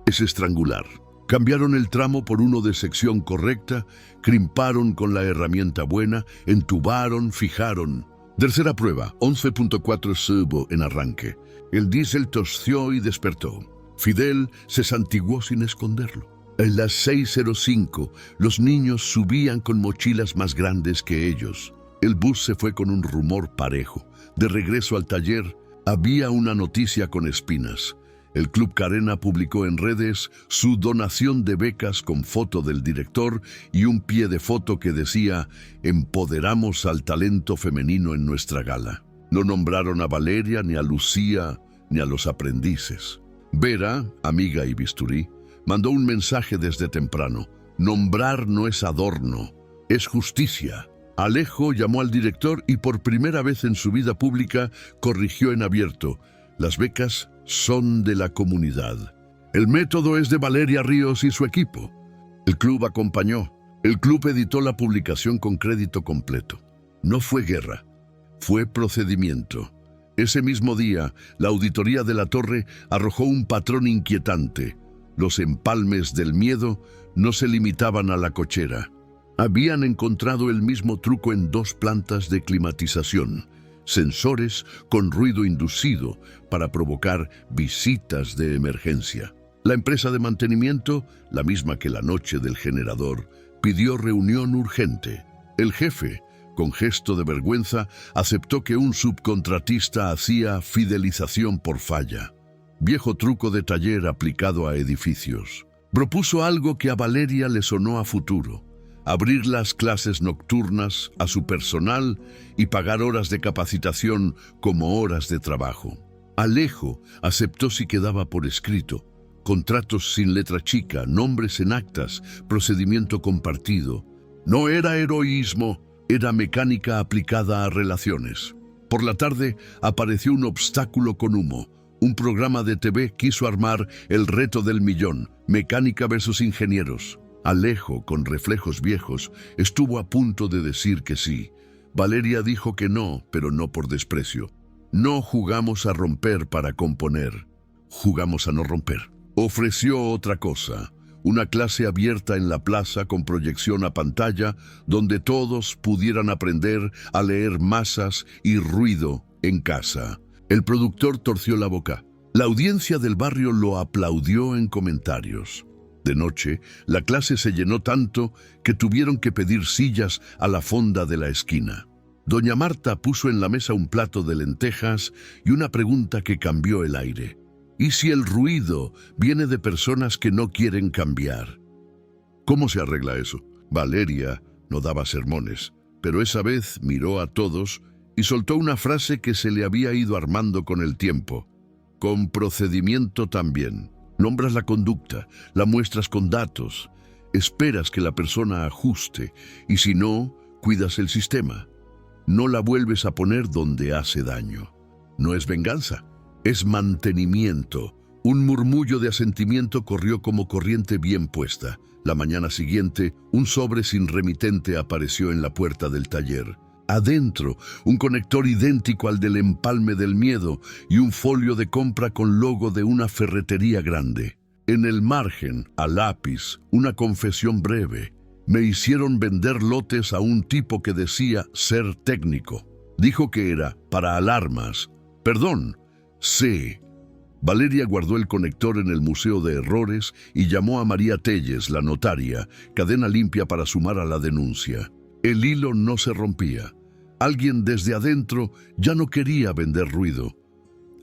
[SPEAKER 1] es estrangular. Cambiaron el tramo por uno de sección correcta, crimparon con la herramienta buena, entubaron, fijaron. Tercera prueba, 11.4 subo en arranque. El diésel tosió y despertó. Fidel se santiguó sin esconderlo. En las 6:05, los niños subían con mochilas más grandes que ellos. El bus se fue con un rumor parejo. De regreso al taller, había una noticia con espinas. El Club Carena publicó en redes su donación de becas con foto del director y un pie de foto que decía «Empoderamos al talento femenino en nuestra gala». No nombraron a Valeria, ni a Lucía, ni a los aprendices. Vera, amiga y bisturí, mandó un mensaje desde temprano. Nombrar no es adorno, es justicia. Alejo llamó al director y por primera vez en su vida pública corrigió en abierto. Las becas son de la comunidad. El método es de Valeria Ríos y su equipo. El club acompañó. El club editó la publicación con crédito completo. No fue guerra, fue procedimiento. Ese mismo día, la auditoría de la torre arrojó un patrón inquietante. Los empalmes del miedo no se limitaban a la cochera. Habían encontrado el mismo truco en 2 plantas de climatización, sensores con ruido inducido para provocar visitas de emergencia. La empresa de mantenimiento, la misma que la noche del generador, pidió reunión urgente. El jefe, con gesto de vergüenza, aceptó que un subcontratista hacía fidelización por falla. Viejo truco de taller aplicado a edificios. Propuso algo que a Valeria le sonó a futuro: abrir las clases nocturnas a su personal y pagar horas de capacitación como horas de trabajo. Alejo aceptó si quedaba por escrito: contratos sin letra chica, nombres en actas, procedimiento compartido. No era heroísmo, era mecánica aplicada a relaciones. Por la tarde apareció un obstáculo con humo. Un programa de TV quiso armar el reto del millón, mecánica versus ingenieros. Alejo, con reflejos viejos, estuvo a punto de decir que sí. Valeria dijo que no, pero no por desprecio. No jugamos a romper para componer, jugamos a no romper. Ofreció otra cosa, una clase abierta en la plaza con proyección a pantalla, donde todos pudieran aprender a leer masas y ruido en casa. El productor torció la boca. La audiencia del barrio lo aplaudió en comentarios. De noche, la clase se llenó tanto que tuvieron que pedir sillas a la fonda de la esquina. Doña Marta puso en la mesa un plato de lentejas y una pregunta que cambió el aire. ¿Y si el ruido viene de personas que no quieren cambiar? ¿Cómo se arregla eso? Valeria no daba sermones, pero esa vez miró a todos y soltó una frase que se le había ido armando con el tiempo. Con procedimiento también. Nombras la conducta, la muestras con datos, esperas que la persona ajuste y si no, cuidas el sistema. No la vuelves a poner donde hace daño. No es venganza, es mantenimiento. Un murmullo de asentimiento corrió como corriente bien puesta. La mañana siguiente, un sobre sin remitente apareció en la puerta del taller. Adentro, un conector idéntico al del empalme del miedo y un folio de compra con logo de una ferretería grande. En el margen, a lápiz, una confesión breve. Me hicieron vender lotes a un tipo que decía ser técnico. Dijo que era para alarmas. Perdón, sí. Valeria guardó el conector en el Museo de Errores y llamó a María Telles, la notaria, cadena limpia para sumar a la denuncia. El hilo no se rompía. Alguien desde adentro ya no quería vender ruido.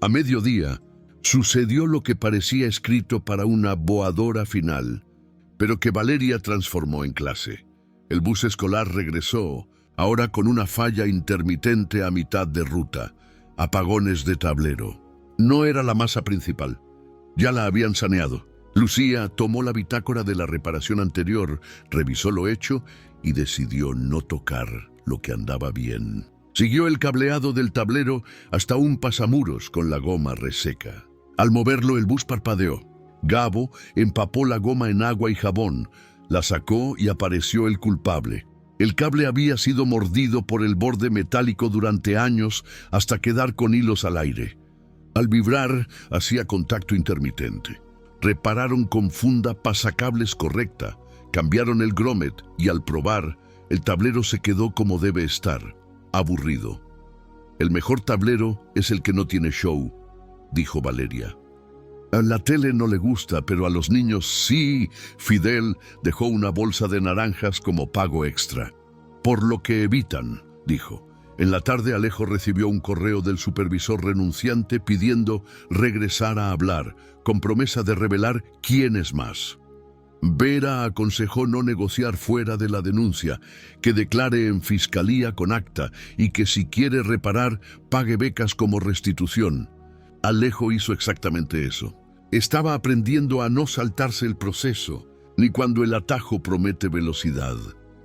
[SPEAKER 1] A mediodía, sucedió lo que parecía escrito para una boadora final, pero que Valeria transformó en clase. El bus escolar regresó, ahora con una falla intermitente a mitad de ruta, apagones de tablero. No era la masa principal, ya la habían saneado. Lucía tomó la bitácora de la reparación anterior, revisó lo hecho y decidió no tocar lo que andaba bien. Siguió el cableado del tablero hasta un pasamuros con la goma reseca. Al moverlo, el bus parpadeó. Gabo empapó la goma en agua y jabón, la sacó y apareció el culpable. El cable había sido mordido por el borde metálico durante años hasta quedar con hilos al aire. Al vibrar, hacía contacto intermitente. Repararon con funda pasacables correcta, cambiaron el grommet y al probar, el tablero se quedó como debe estar, aburrido. El mejor tablero es el que no tiene show, dijo Valeria. A la tele no le gusta, pero a los niños sí. Fidel dejó una bolsa de naranjas como pago extra. Por lo que evitan, dijo. En la tarde Alejo recibió un correo del supervisor renunciante pidiendo regresar a hablar, con promesa de revelar quién es más. Vera aconsejó no negociar fuera de la denuncia, que declare en fiscalía con acta y que si quiere reparar, pague becas como restitución. Alejo hizo exactamente eso. Estaba aprendiendo a no saltarse el proceso, ni cuando el atajo promete velocidad.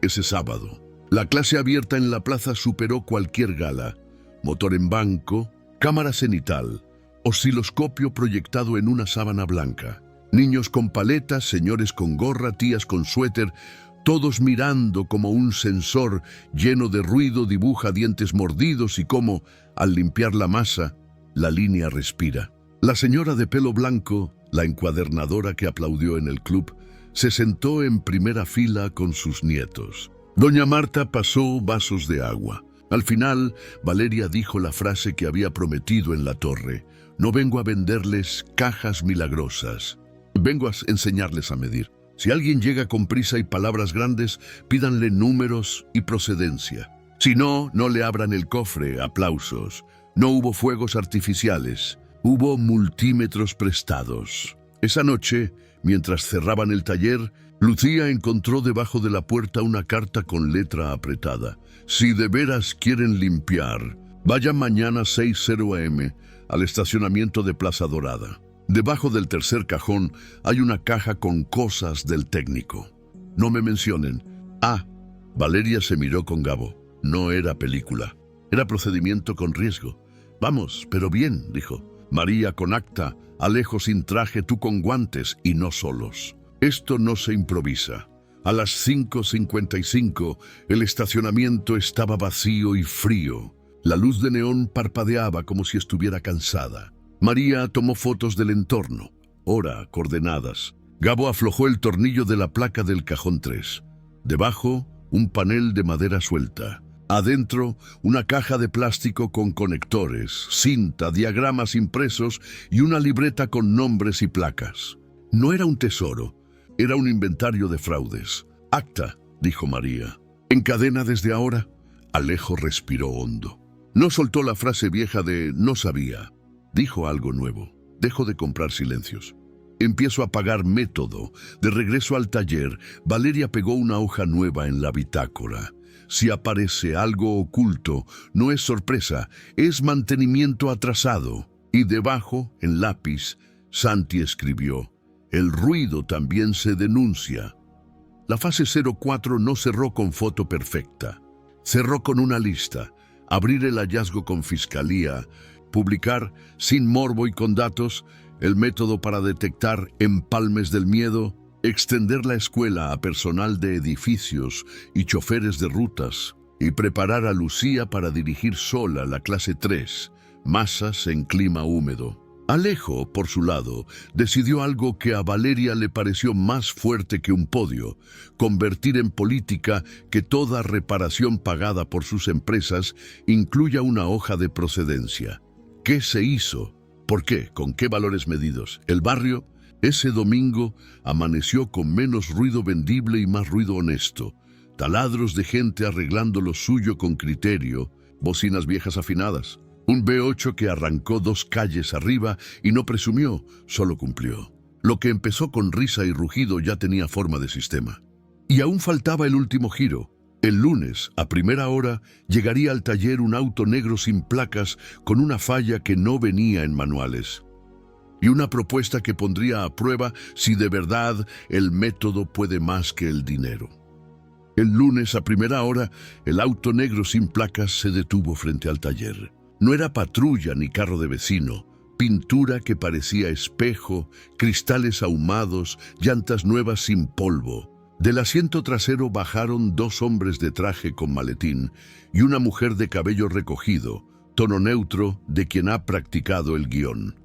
[SPEAKER 1] Ese sábado, la clase abierta en la plaza superó cualquier gala. Motor en banco, cámara cenital, osciloscopio proyectado en una sábana blanca. Niños con paletas, señores con gorra, tías con suéter, todos mirando como un sensor lleno de ruido dibuja dientes mordidos y cómo, al limpiar la masa, la línea respira. La señora de pelo blanco, la encuadernadora que aplaudió en el club, se sentó en primera fila con sus nietos. Doña Marta pasó vasos de agua. Al final, Valeria dijo la frase que había prometido en la torre. No vengo a venderles cajas milagrosas. Vengo a enseñarles a medir. Si alguien llega con prisa y palabras grandes, pídanle números y procedencia. Si no, no le abran el cofre, aplausos. No hubo fuegos artificiales. Hubo multímetros prestados. Esa noche, mientras cerraban el taller, Lucía encontró debajo de la puerta una carta con letra apretada. Si de veras quieren limpiar, vayan mañana 6:00 am al estacionamiento de Plaza Dorada. Debajo del tercer cajón hay una caja con cosas del técnico. No me mencionen. Valeria se miró con Gabo. No era película. Era procedimiento con riesgo. Vamos, pero bien, dijo. María con acta, Alejo sin traje, tú con guantes y no solos. Esto no se improvisa. A las 5:55 el estacionamiento estaba vacío y frío. La luz de neón parpadeaba como si estuviera cansada. María tomó fotos del entorno. Hora, coordenadas. Gabo aflojó el tornillo de la placa del cajón 3. Debajo, un panel de madera suelta. Adentro, una caja de plástico con conectores, cinta, diagramas impresos y una libreta con nombres y placas. No era un tesoro, era un inventario de fraudes. Acta, dijo María. ¿Encadena desde ahora? Alejo respiró hondo. No soltó la frase vieja de no sabía. Dijo algo nuevo. Dejo de comprar silencios. Empiezo a pagar método. De regreso al taller, Valeria pegó una hoja nueva en la bitácora. Si aparece algo oculto, no es sorpresa, es mantenimiento atrasado. Y debajo, en lápiz, Santi escribió: el ruido también se denuncia. La fase 04 no cerró con foto perfecta. Cerró con una lista, abrir el hallazgo con fiscalía, publicar sin morbo y con datos el método para detectar empalmes del miedo, extender la escuela a personal de edificios y choferes de rutas y preparar a Lucía para dirigir sola la clase 3, masas en clima húmedo. Alejo, por su lado, decidió algo que a Valeria le pareció más fuerte que un podio: convertir en política que toda reparación pagada por sus empresas incluya una hoja de procedencia. ¿Qué se hizo? ¿Por qué? ¿Con qué valores medidos? ¿El barrio? Ese domingo amaneció con menos ruido vendible y más ruido honesto. Taladros de gente arreglando lo suyo con criterio, bocinas viejas afinadas. Un V8 que arrancó 2 calles arriba y no presumió, solo cumplió. Lo que empezó con risa y rugido ya tenía forma de sistema. Y aún faltaba el último giro. El lunes, a primera hora, llegaría al taller un auto negro sin placas con una falla que no venía en manuales. Y una propuesta que pondría a prueba si de verdad el método puede más que el dinero. El lunes, a primera hora, el auto negro sin placas se detuvo frente al taller. No era patrulla ni carro de vecino, pintura que parecía espejo, cristales ahumados, llantas nuevas sin polvo. Del asiento trasero bajaron 2 hombres de traje con maletín y una mujer de cabello recogido, tono neutro de quien ha practicado el guión.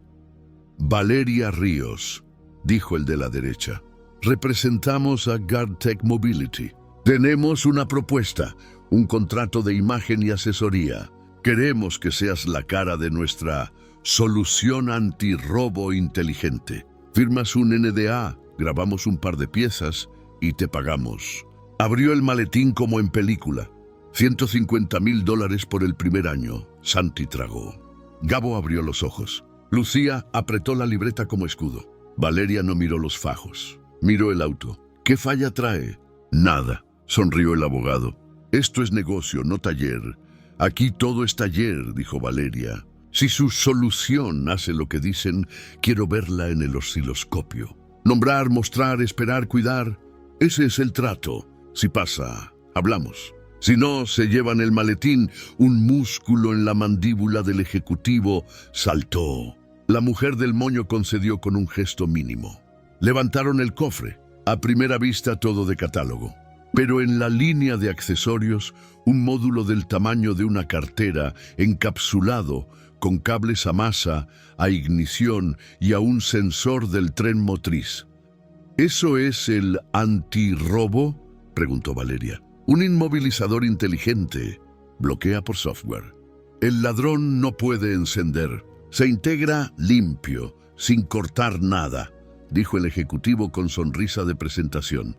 [SPEAKER 1] Valeria Ríos, dijo el de la derecha. Representamos a GuardTech Mobility. Tenemos una propuesta, un contrato de imagen y asesoría. Queremos que seas la cara de nuestra solución antirrobo inteligente. Firmas un NDA, grabamos un par de piezas y te pagamos. Abrió el maletín como en película. $150,000 por el primer año. Santi tragó. Gabo abrió los ojos. Lucía apretó la libreta como escudo. Valeria no miró los fajos. Miró el auto. ¿Qué falla trae? Nada, sonrió el abogado. Esto es negocio, no taller. Aquí todo es taller, dijo Valeria. Si su solución hace lo que dicen, quiero verla en el osciloscopio. Nombrar, mostrar, esperar, cuidar. Ese es el trato. Si pasa, hablamos. Si no, se llevan el maletín. Un músculo en la mandíbula del ejecutivo saltó. La mujer del moño concedió con un gesto mínimo. Levantaron el cofre. A primera vista todo de catálogo. Pero en la línea de accesorios, un módulo del tamaño de una cartera, encapsulado, con cables a masa, a ignición y a un sensor del tren motriz. ¿Eso es el antirrobo?, preguntó Valeria. Un inmovilizador inteligente. Bloquea por software. El ladrón no puede encender. Se integra limpio, sin cortar nada, dijo el ejecutivo con sonrisa de presentación.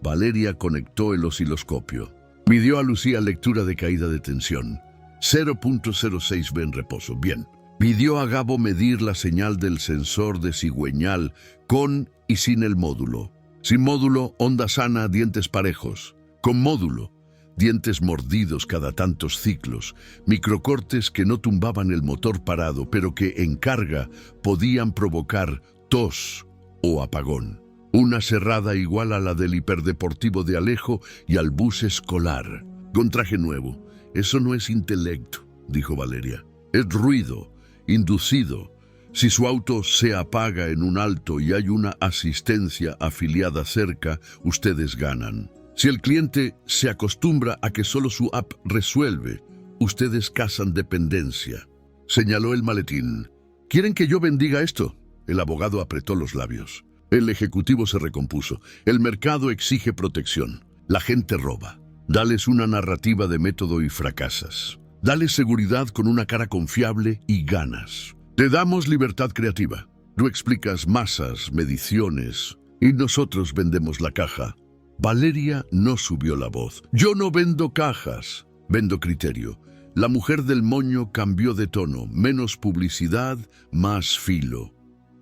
[SPEAKER 1] Valeria conectó el osciloscopio. Midió a Lucía lectura de caída de tensión. 0.06 en reposo. Bien. Pidió a Gabo medir la señal del sensor de cigüeñal con y sin el módulo. Sin módulo, onda sana, dientes parejos. Con módulo, dientes mordidos cada tantos ciclos, microcortes que no tumbaban el motor parado, pero que en carga podían provocar tos o apagón. Una cerrada igual a la del hiperdeportivo de Alejo y al bus escolar. Con traje nuevo. Eso no es intelecto, dijo Valeria. Es ruido, inducido. Si su auto se apaga en un alto y hay una asistencia afiliada cerca, ustedes ganan. Si el cliente se acostumbra a que solo su app resuelve, ustedes cazan dependencia. Señaló el maletín. ¿Quieren que yo bendiga esto? El abogado apretó los labios. El ejecutivo se recompuso. El mercado exige protección. La gente roba. Dales una narrativa de método y fracasas. Dales seguridad con una cara confiable y ganas. Te damos libertad creativa. Tú explicas masas, mediciones, y nosotros vendemos la caja. Valeria no subió la voz. Yo no vendo cajas, vendo criterio. La mujer del moño cambió de tono. Menos publicidad, más filo.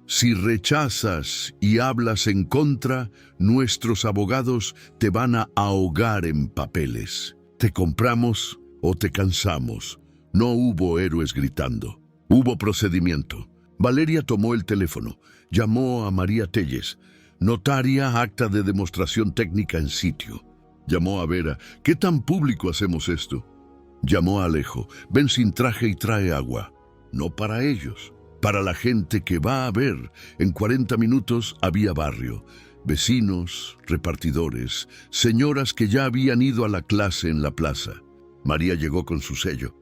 [SPEAKER 1] Si rechazas y hablas en contra, nuestros abogados te van a ahogar en papeles. Te compramos o te cansamos. No hubo héroes gritando. Hubo procedimiento. Valeria tomó el teléfono, llamó a María Telles, notaria, acta de demostración técnica en sitio. Llamó a Vera, ¿qué tan público hacemos esto? Llamó a Alejo, ven sin traje y trae agua. No para ellos, para la gente que va a ver. En 40 minutos había barrio, vecinos, repartidores, señoras que ya habían ido a la clase en la plaza. María llegó con su sello,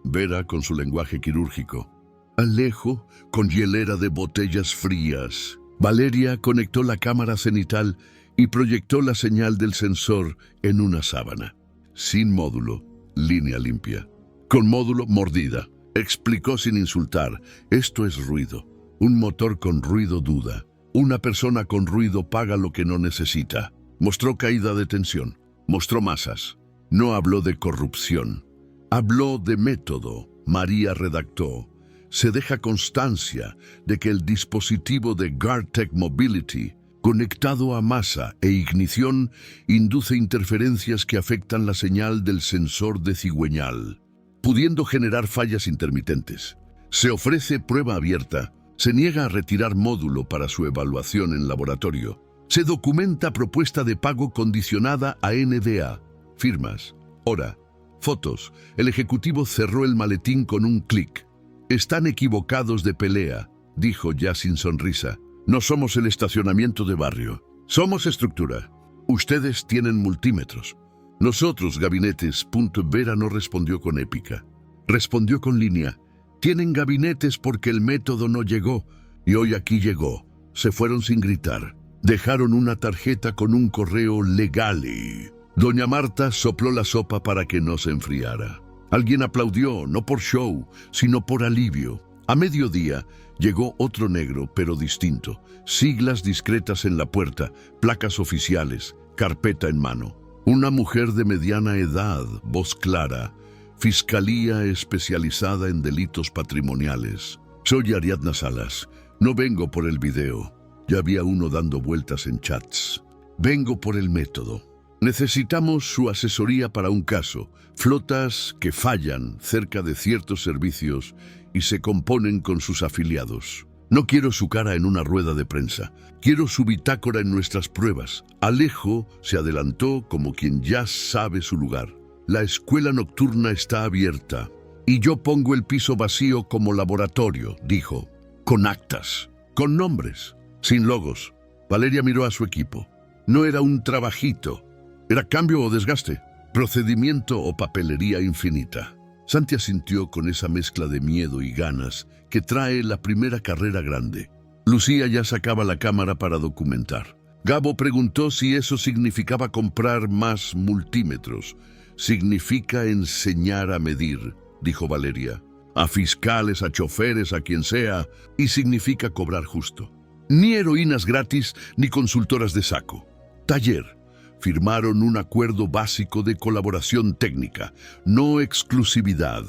[SPEAKER 1] Vera con su lenguaje quirúrgico, Alejo con hielera de botellas frías. Valeria conectó la cámara cenital y proyectó la señal del sensor en una sábana. Sin módulo, línea limpia. Con módulo, mordida. Explicó sin insultar, esto es ruido. Un motor con ruido duda. Una persona con ruido paga lo que no necesita. Mostró caída de tensión. Mostró masas. No habló de corrupción. Habló de método. María redactó. Se deja constancia de que el dispositivo de GuardTech Mobility, conectado a masa e ignición, induce interferencias que afectan la señal del sensor de cigüeñal, pudiendo generar fallas intermitentes. Se ofrece prueba abierta. Se niega a retirar módulo para su evaluación en laboratorio. Se documenta propuesta de pago condicionada a NDA. Firmas. Hora. Fotos. El ejecutivo cerró el maletín con un clic. Están equivocados de pelea, dijo ya sin sonrisa. No somos el estacionamiento de barrio. Somos estructura. Ustedes tienen multímetros. Nosotros, gabinetes. Vera no respondió con épica. Respondió con línea. Tienen gabinetes porque el método no llegó. Y hoy aquí llegó. Se fueron sin gritar. Dejaron una tarjeta con un correo legali. Doña Marta sopló la sopa para que no se enfriara. Alguien aplaudió, no por show, sino por alivio. A mediodía llegó otro negro, pero distinto. Siglas discretas en la puerta, placas oficiales, carpeta en mano. Una mujer de mediana edad, voz clara. Fiscalía especializada en delitos patrimoniales. Soy Ariadna Salas. No vengo por el video. Ya había uno dando vueltas en chats. Vengo por el método. Necesitamos su asesoría para un caso. Flotas que fallan cerca de ciertos servicios y se componen con sus afiliados. No quiero su cara en una rueda de prensa. Quiero su bitácora en nuestras pruebas. Alejo se adelantó como quien ya sabe su lugar. La escuela nocturna está abierta y yo pongo el piso vacío como laboratorio, dijo. Con actas, con nombres, sin logos. Valeria miró a su equipo. No era un trabajito. Era cambio o desgaste, procedimiento o papelería infinita. Santi asintió con esa mezcla de miedo y ganas que trae la primera carrera grande. Lucía ya sacaba la cámara para documentar. Gabo preguntó si eso significaba comprar más multímetros. Significa enseñar a medir, dijo Valeria. A fiscales, a choferes, a quien sea, y significa cobrar justo. Ni heroínas gratis, ni consultoras de saco. Taller. Firmaron un acuerdo básico de colaboración técnica, no exclusividad.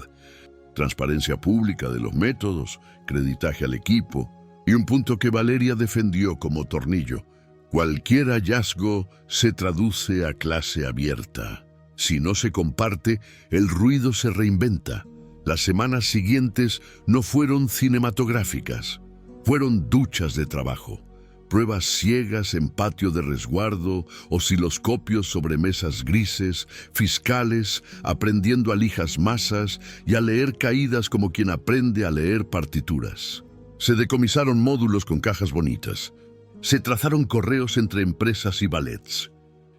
[SPEAKER 1] Transparencia pública de los métodos, creditaje al equipo y un punto que Valeria defendió como tornillo. Cualquier hallazgo se traduce a clase abierta. Si no se comparte, el ruido se reinventa. Las semanas siguientes no fueron cinematográficas, fueron duchas de trabajo. Pruebas ciegas en patio de resguardo, osciloscopios sobre mesas grises, fiscales aprendiendo a lijas masas y a leer caídas como quien aprende a leer partituras. Se decomisaron módulos con cajas bonitas. Se trazaron correos entre empresas y ballets.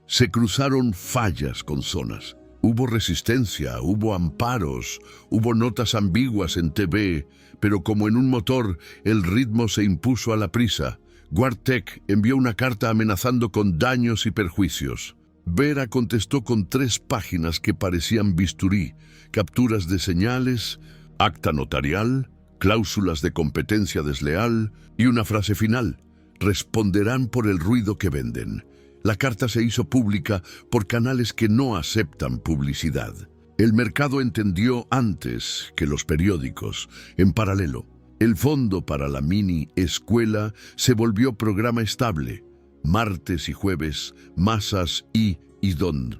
[SPEAKER 1] Se cruzaron fallas con zonas. Hubo resistencia, hubo amparos, hubo notas ambiguas en TV, pero como en un motor, el ritmo se impuso a la prisa. GuardTech envió una carta amenazando con daños y perjuicios. Vera contestó con 3 páginas que parecían bisturí, capturas de señales, acta notarial, cláusulas de competencia desleal y una frase final. Responderán por el ruido que venden. La carta se hizo pública por canales que no aceptan publicidad. El mercado entendió antes que los periódicos. En paralelo, el fondo para la mini escuela se volvió programa estable. Martes y jueves, masas y idón.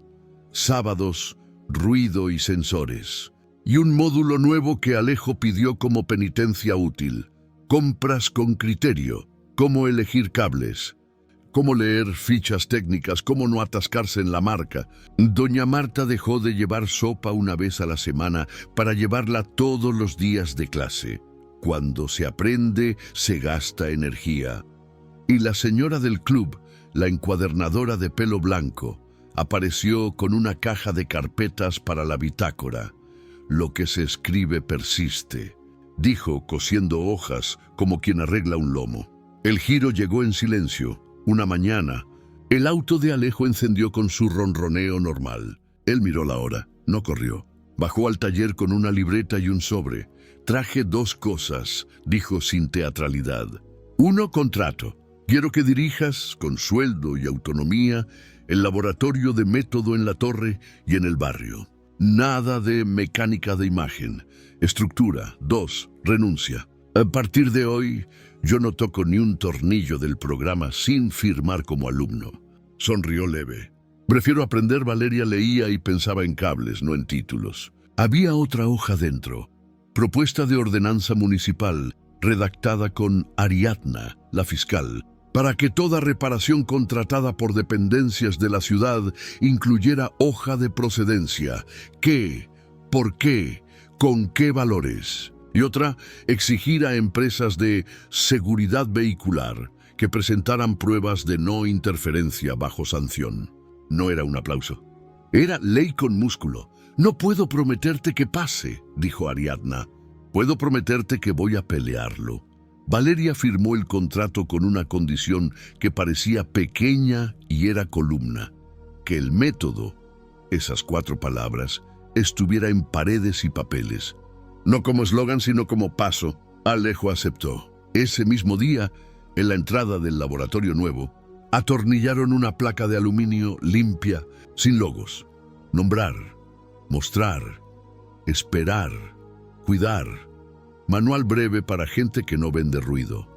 [SPEAKER 1] Sábados, ruido y sensores. Y un módulo nuevo que Alejo pidió como penitencia útil. compras con criterio, cómo elegir cables, cómo leer fichas técnicas, cómo no atascarse en la marca. Doña Marta dejó de llevar sopa una vez a la semana para llevarla todos los días de clase. Cuando se aprende, se gasta energía. Y la señora del club, la encuadernadora de pelo blanco, apareció con una caja de carpetas para la bitácora. Lo que se escribe persiste, dijo cosiendo hojas como quien arregla un lomo. El giro llegó en silencio. Una mañana, el auto de Alejo encendió con su ronroneo normal. Él miró la hora, no corrió. Bajó al taller con una libreta y un sobre. Traje 2 cosas, dijo sin teatralidad. 1, contrato. Quiero que dirijas, con sueldo y autonomía, el laboratorio de método en la torre y en el barrio. Nada de mecánica de imagen. Estructura. 2, renuncia. A partir de hoy, yo no toco ni un tornillo del programa sin firmar como alumno. Sonrió leve. Prefiero aprender. Valeria leía y pensaba en cables, no en títulos. Había otra hoja dentro. Propuesta de ordenanza municipal, redactada con Ariadna, la fiscal, para que toda reparación contratada por dependencias de la ciudad incluyera hoja de procedencia. ¿Qué? ¿Por qué? ¿Con qué valores? Y otra, exigir a empresas de seguridad vehicular que presentaran pruebas de no interferencia bajo sanción. No era un aplauso. Era ley con músculo. No puedo prometerte que pase, dijo Ariadna. Puedo prometerte que voy a pelearlo. Valeria firmó el contrato con una condición que parecía pequeña y era columna: que el método, esas 4 palabras, estuviera en paredes y papeles. No como eslogan, sino como paso. Alejo aceptó. Ese mismo día, en la entrada del laboratorio nuevo, atornillaron una placa de aluminio limpia, sin logos. Nombrar, mostrar, esperar, cuidar. Manual breve para gente que no vende ruido.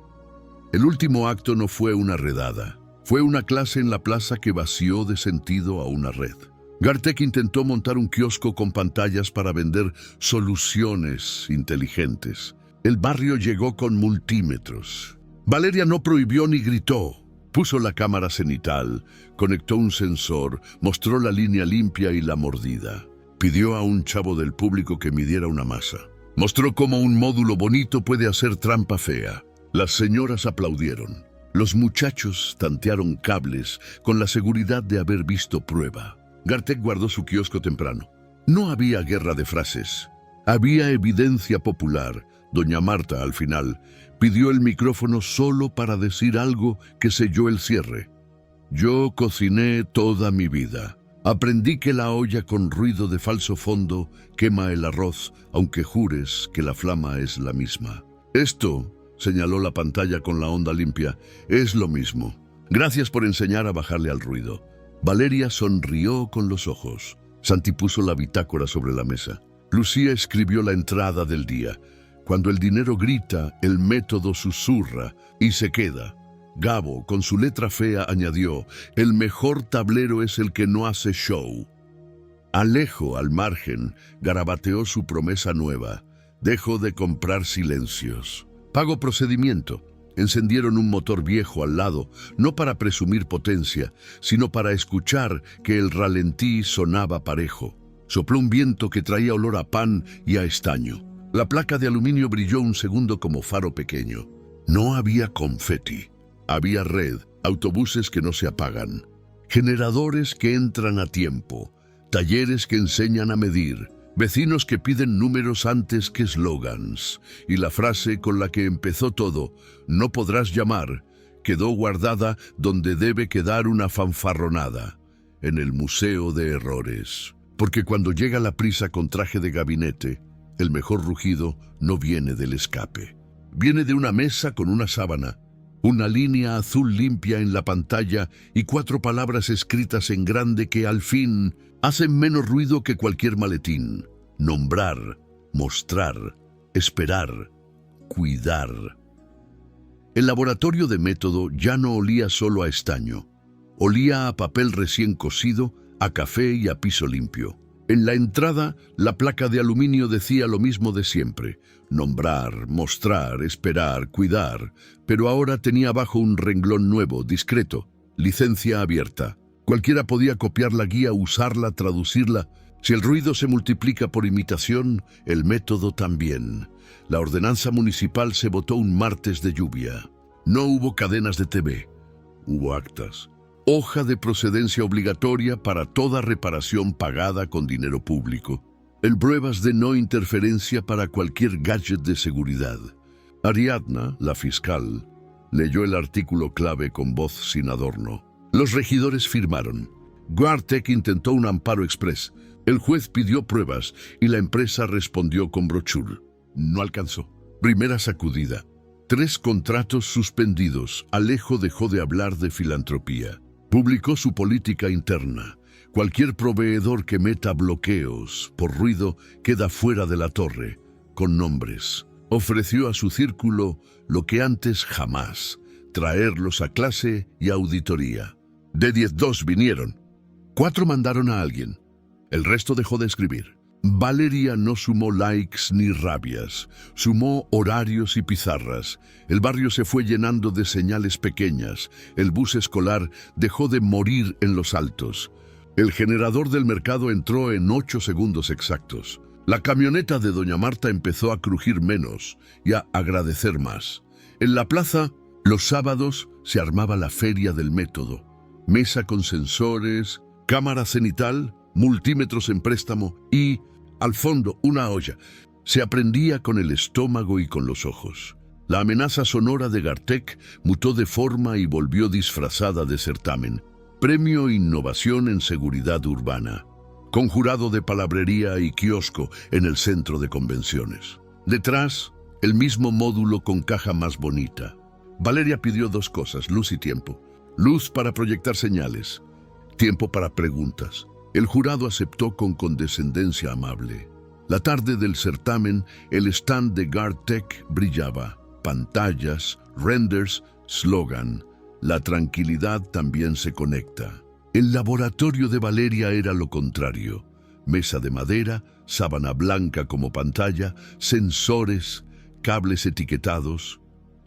[SPEAKER 1] El último acto no fue una redada. Fue una clase en la plaza que vació de sentido a una red. Gartek intentó montar un kiosco con pantallas para vender soluciones inteligentes. El barrio llegó con multímetros. Valeria no prohibió ni gritó. Puso la cámara cenital, conectó un sensor, mostró la línea limpia y la mordida. Pidió a un chavo del público que midiera una masa. Mostró cómo un módulo bonito puede hacer trampa fea. Las señoras aplaudieron. Los muchachos tantearon cables con la seguridad de haber visto prueba. Gartek guardó su kiosco temprano. No había guerra de frases. Había evidencia popular. Doña Marta, al final, pidió el micrófono solo para decir algo que selló el cierre. Yo cociné toda mi vida. Aprendí que la olla con ruido de falso fondo quema el arroz, aunque jures que la flama es la misma. Esto, señaló la pantalla con la onda limpia, es lo mismo. Gracias por enseñar a bajarle al ruido. Valeria sonrió con los ojos. Santi puso la bitácora sobre la mesa. Lucía escribió la entrada del día. Cuando el dinero grita, el método susurra y se queda. Gabo, con su letra fea, añadió: el mejor tablero es el que no hace show. Alejo, al margen, garabateó su promesa nueva: dejo de comprar silencios. Pago procedimiento. Encendieron un motor viejo al lado, no para presumir potencia, sino para escuchar que el ralentí sonaba parejo. Sopló un viento que traía olor a pan y a estaño. La placa de aluminio brilló un segundo como faro pequeño. No había confeti. Había red, autobuses que no se apagan, generadores que entran a tiempo, talleres que enseñan a medir, vecinos que piden números antes que eslogans. Y la frase con la que empezó todo, no podrás llamar, quedó guardada donde debe quedar una fanfarronada, en el Museo de Errores. Porque cuando llega la prisa con traje de gabinete, el mejor rugido no viene del escape. Viene de una mesa con una sábana, una línea azul limpia en la pantalla y 4 palabras escritas en grande que al fin hacen menos ruido que cualquier maletín. Nombrar, mostrar, esperar, cuidar. El laboratorio de método ya no olía solo a estaño. Olía a papel recién cocido, a café y a piso limpio. En la entrada, la placa de aluminio decía lo mismo de siempre: nombrar, mostrar, esperar, cuidar, pero ahora tenía abajo un renglón nuevo, discreto: licencia abierta. Cualquiera podía copiar la guía, usarla, traducirla. Si el ruido se multiplica por imitación, el método también. La ordenanza municipal se votó un martes de lluvia. No hubo cadenas de TV. Hubo actas. Hoja de procedencia obligatoria para toda reparación pagada con dinero público. En pruebas de no interferencia para cualquier gadget de seguridad. Ariadna, la fiscal, leyó el artículo clave con voz sin adorno. Los regidores firmaron. GuardTech intentó un amparo express. El juez pidió pruebas y la empresa respondió con brochure. No alcanzó. Primera sacudida. 3 contratos suspendidos. Alejo dejó de hablar de filantropía. Publicó su política interna. Cualquier proveedor que meta bloqueos por ruido queda fuera de la torre, con nombres. Ofreció a su círculo lo que antes jamás: traerlos a clase y auditoría. De 10, 2 vinieron. 4 mandaron a alguien. El resto dejó de escribir. Valeria no sumó likes ni rabias, sumó horarios y pizarras. El barrio se fue llenando de señales pequeñas. El bus escolar dejó de morir en los altos. El generador del mercado entró en 8 segundos exactos. La camioneta de doña Marta empezó a crujir menos y a agradecer más. En la plaza, los sábados, se armaba la feria del método. Mesa con sensores, cámara cenital, multímetros en préstamo y, al fondo, una olla. Se aprendía con el estómago y con los ojos. La amenaza sonora de GuardTech mutó de forma y volvió disfrazada de certamen. Premio Innovación en Seguridad Urbana. Con jurado de palabrería y kiosco en el centro de convenciones. Detrás, el mismo módulo con caja más bonita. Valeria pidió 2 cosas: luz y tiempo. Luz para proyectar señales. Tiempo para preguntas. El jurado aceptó con condescendencia amable. La tarde del certamen, el stand de GuardTech brillaba. Pantallas, renders, slogan. La tranquilidad también se conecta. El laboratorio de Valeria era lo contrario. Mesa de madera, sábana blanca como pantalla, sensores, cables etiquetados,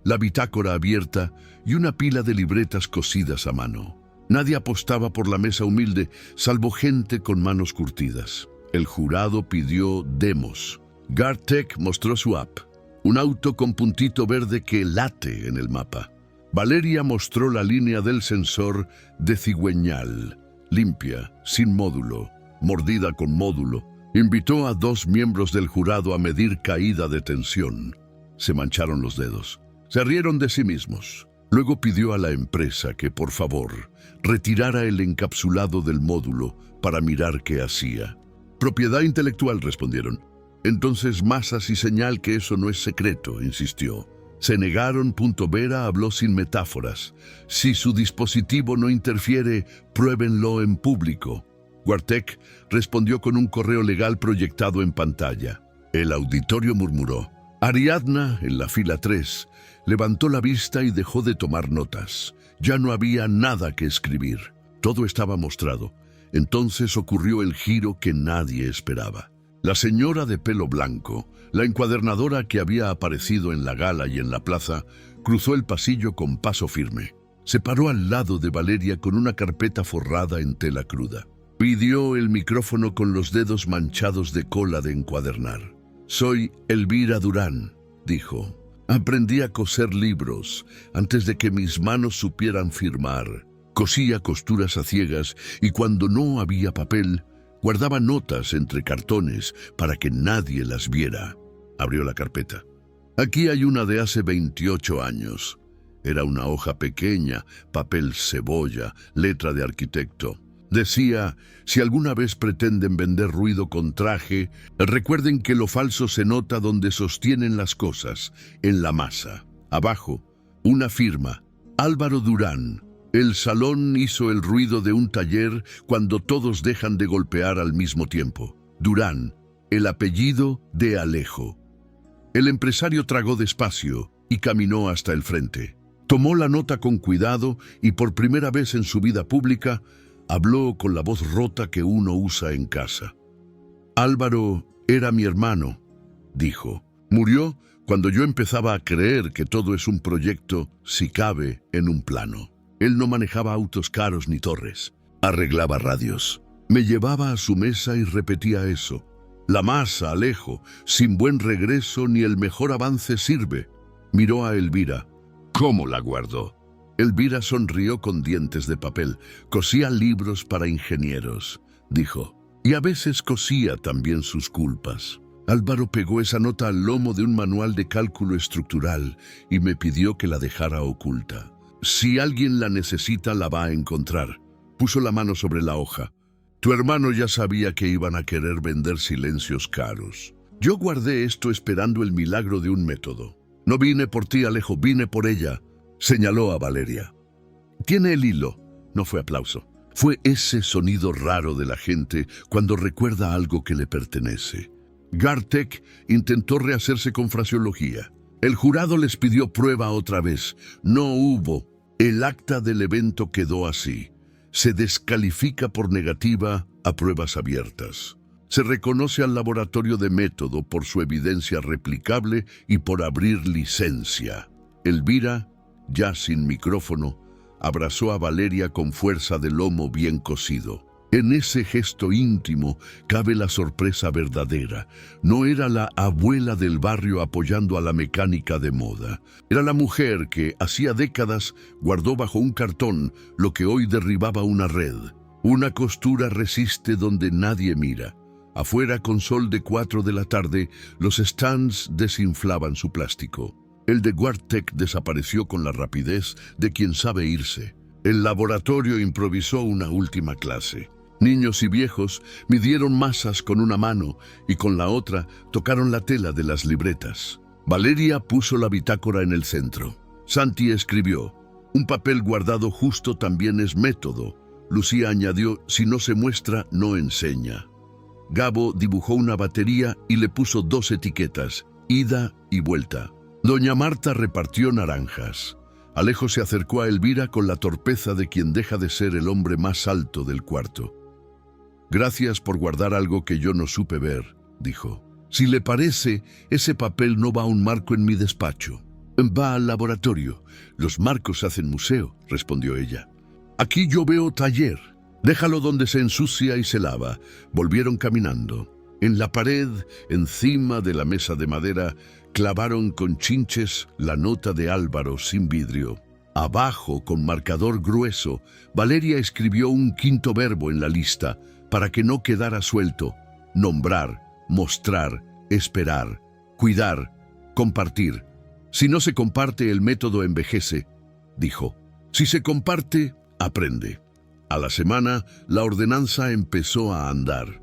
[SPEAKER 1] la bitácora abierta y una pila de libretas cosidas a mano. Nadie apostaba por la mesa humilde, salvo gente con manos curtidas. El jurado pidió demos. GuardTech mostró su app, un auto con puntito verde que late en el mapa. Valeria mostró la línea del sensor de cigüeñal, limpia, sin módulo, mordida con módulo. Invitó a 2 miembros del jurado a medir caída de tensión. Se mancharon los dedos. Se rieron de sí mismos. Luego pidió a la empresa que, por favor, retirara el encapsulado del módulo para mirar qué hacía. Propiedad intelectual, respondieron. Entonces masas y señal que eso no es secreto, insistió. Se negaron. Vera habló sin metáforas. Si su dispositivo no interfiere, pruébenlo en público. GuardTech respondió con un correo legal proyectado en pantalla. El auditorio murmuró. Ariadna, en la fila 3, levantó la vista y dejó de tomar notas. Ya no había nada que escribir. Todo estaba mostrado. Entonces ocurrió el giro que nadie esperaba. La señora de pelo blanco, la encuadernadora que había aparecido en la gala y en la plaza, cruzó el pasillo con paso firme. Se paró al lado de Valeria con una carpeta forrada en tela cruda. Pidió el micrófono con los dedos manchados de cola de encuadernar. Soy Elvira Durán, dijo. Aprendí a coser libros antes de que mis manos supieran firmar. Cosía costuras a ciegas y cuando no había papel, guardaba notas entre cartones para que nadie las viera. Abrió la carpeta. Aquí hay una de hace 28 años. Era una hoja pequeña, papel cebolla, letra de arquitecto. Decía, si alguna vez pretenden vender ruido con traje, recuerden que lo falso se nota donde sostienen las cosas, en la masa. Abajo, una firma, Álvaro Durán. El salón hizo el ruido de un taller cuando todos dejan de golpear al mismo tiempo. Durán, el apellido de Alejo. El empresario tragó despacio y caminó hasta el frente. Tomó la nota con cuidado y por primera vez en su vida pública, habló con la voz rota que uno usa en casa. Álvaro era mi hermano, dijo. Murió cuando yo empezaba a creer que todo es un proyecto, si cabe, en un plano. Él no manejaba autos caros ni torres. Arreglaba radios. Me llevaba a su mesa y repetía eso. La masa, Alejo, sin buen regreso ni el mejor avance sirve. Miró a Elvira. ¿Cómo la guardó? Elvira sonrió con dientes de papel. Cosía libros para ingenieros, dijo. Y a veces cosía también sus culpas. Álvaro pegó esa nota al lomo de un manual de cálculo estructural y me pidió que la dejara oculta. Si alguien la necesita, la va a encontrar. Puso la mano sobre la hoja. Tu hermano ya sabía que iban a querer vender silencios caros. Yo guardé esto esperando el milagro de un método. No vine por ti, Alejo, vine por ella, señaló a Valeria. Tiene el hilo. No fue aplauso. Fue ese sonido raro de la gente cuando recuerda algo que le pertenece. Gartek intentó rehacerse con fraseología. El jurado les pidió prueba otra vez. No hubo. El acta del evento quedó así. Se descalifica por negativa a pruebas abiertas. Se reconoce al laboratorio de método por su evidencia replicable y por abrir licencia. Elvira, ya sin micrófono, abrazó a Valeria con fuerza de lomo bien cosido. En ese gesto íntimo cabe la sorpresa verdadera. No era la abuela del barrio apoyando a la mecánica de moda. Era la mujer que, hacía décadas, guardó bajo un cartón lo que hoy derribaba una red. Una costura resiste donde nadie mira. Afuera, con sol de 4 de la tarde, los stands desinflaban su plástico. El de Gartek desapareció con la rapidez de quien sabe irse. El laboratorio improvisó una última clase. Niños y viejos midieron masas con una mano y con la otra tocaron la tela de las libretas. Valeria puso la bitácora en el centro. Santi escribió, un papel guardado justo también es método. Lucía añadió, si no se muestra, no enseña. Gabo dibujó una batería y le puso 2 etiquetas, ida y vuelta. Doña Marta repartió naranjas. Alejo se acercó a Elvira con la torpeza de quien deja de ser el hombre más alto del cuarto. Gracias por guardar algo que yo no supe ver, dijo. Si le parece, ese papel no va a un marco en mi despacho. Va al laboratorio. Los marcos hacen museo, respondió ella. Aquí yo veo taller. Déjalo donde se ensucia y se lava. Volvieron caminando. En la pared, encima de la mesa de madera, clavaron con chinches la nota de Álvaro sin vidrio. Abajo, con marcador grueso, Valeria escribió un 5.º verbo en la lista para que no quedara suelto. Nombrar, mostrar, esperar, cuidar, compartir. Si no se comparte, el método envejece, dijo. Si se comparte, aprende. A la semana, la ordenanza empezó a andar.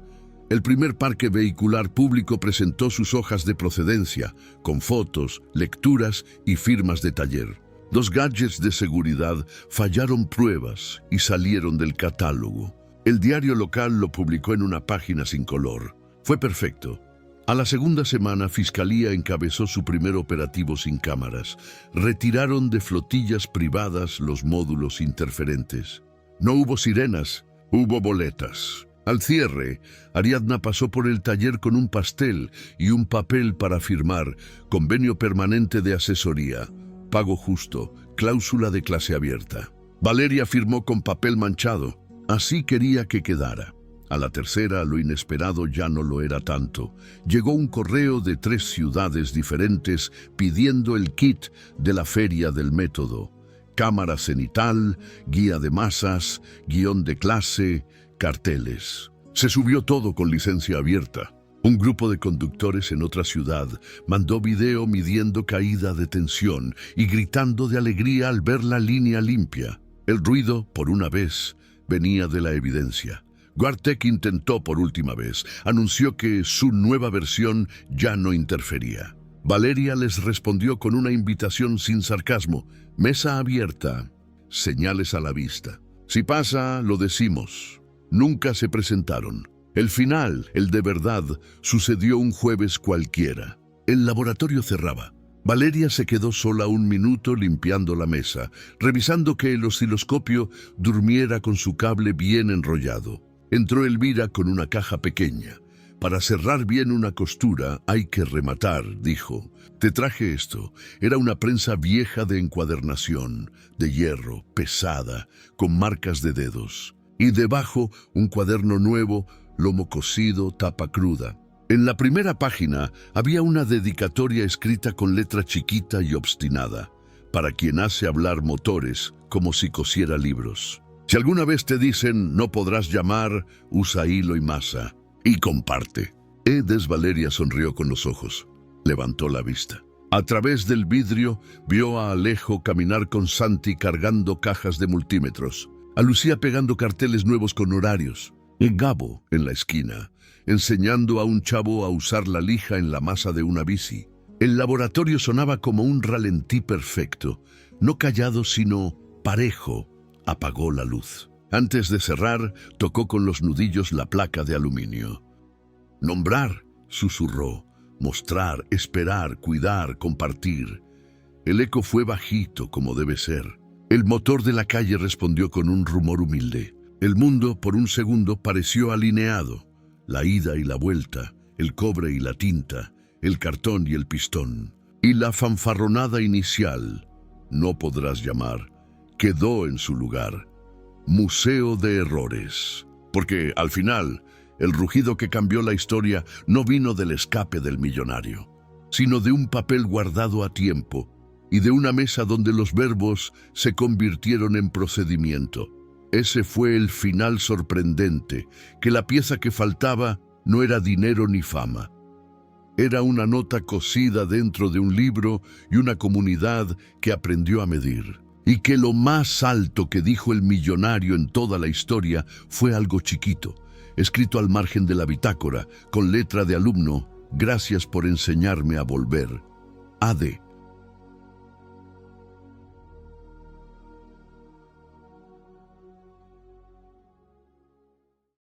[SPEAKER 1] El primer parque vehicular público presentó sus hojas de procedencia, con fotos, lecturas y firmas de taller. 2 gadgets de seguridad fallaron pruebas y salieron del catálogo. El diario local lo publicó en una página sin color. Fue perfecto. A la segunda semana, Fiscalía encabezó su primer operativo sin cámaras. Retiraron de flotillas privadas los módulos interferentes. No hubo sirenas, hubo boletas. Al cierre, Ariadna pasó por el taller con un pastel y un papel para firmar, convenio permanente de asesoría, pago justo, cláusula de clase abierta. Valeria firmó con papel manchado. Así quería que quedara. A la tercera, lo inesperado ya no lo era tanto. Llegó un correo de 3 ciudades diferentes pidiendo el kit de la feria del método. Cámara cenital, guía de masas, guión de clase, carteles. Se subió todo con licencia abierta. Un grupo de conductores en otra ciudad mandó video midiendo caída de tensión y gritando de alegría al ver la línea limpia. El ruido, por una vez, venía de la evidencia. Gartek intentó por última vez. Anunció que su nueva versión ya no interfería. Valeria les respondió con una invitación sin sarcasmo. Mesa abierta, señales a la vista. Si pasa, lo decimos. Nunca se presentaron. El final, el de verdad, sucedió un jueves cualquiera. El laboratorio cerraba. Valeria se quedó sola 1 minuto limpiando la mesa, revisando que el osciloscopio durmiera con su cable bien enrollado. Entró Elvira con una caja pequeña. Para cerrar bien una costura hay que rematar, dijo. Te traje esto. Era una prensa vieja de encuadernación, de hierro, pesada, con marcas de dedos. Y debajo un cuaderno nuevo, lomo cosido, tapa cruda. En la primera página había una dedicatoria escrita con letra chiquita y obstinada, para quien hace hablar motores como si cosiera libros. Si alguna vez te dicen no podrás llamar, usa hilo y masa. Y comparte. Edes Valeria sonrió con los ojos. Levantó la vista. A través del vidrio vio a Alejo caminar con Santi cargando cajas de multímetros, a Lucía pegando carteles nuevos con horarios, y Gabo en la esquina, enseñando a un chavo a usar la lija en la masa de una bici. El laboratorio sonaba como un ralentí perfecto, no callado sino parejo. Apagó la luz. Antes de cerrar, tocó con los nudillos la placa de aluminio. Nombrar, susurró, mostrar, esperar, cuidar, compartir. El eco fue bajito, como debe ser. El motor de la calle respondió con un rumor humilde. El mundo, por un segundo, pareció alineado. La ida y la vuelta, el cobre y la tinta, el cartón y el pistón. Y la fanfarronada inicial, no podrás llamar, quedó en su lugar. Museo de errores. Porque, al final, el rugido que cambió la historia no vino del escape del millonario, sino de un papel guardado a tiempo y de una mesa donde los verbos se convirtieron en procedimiento. Ese fue el final sorprendente, que la pieza que faltaba no era dinero ni fama. Era una nota cosida dentro de un libro y una comunidad que aprendió a medir. Y que lo más alto que dijo el millonario en toda la historia fue algo chiquito, escrito al margen de la bitácora, con letra de alumno: gracias por enseñarme a volver. AD.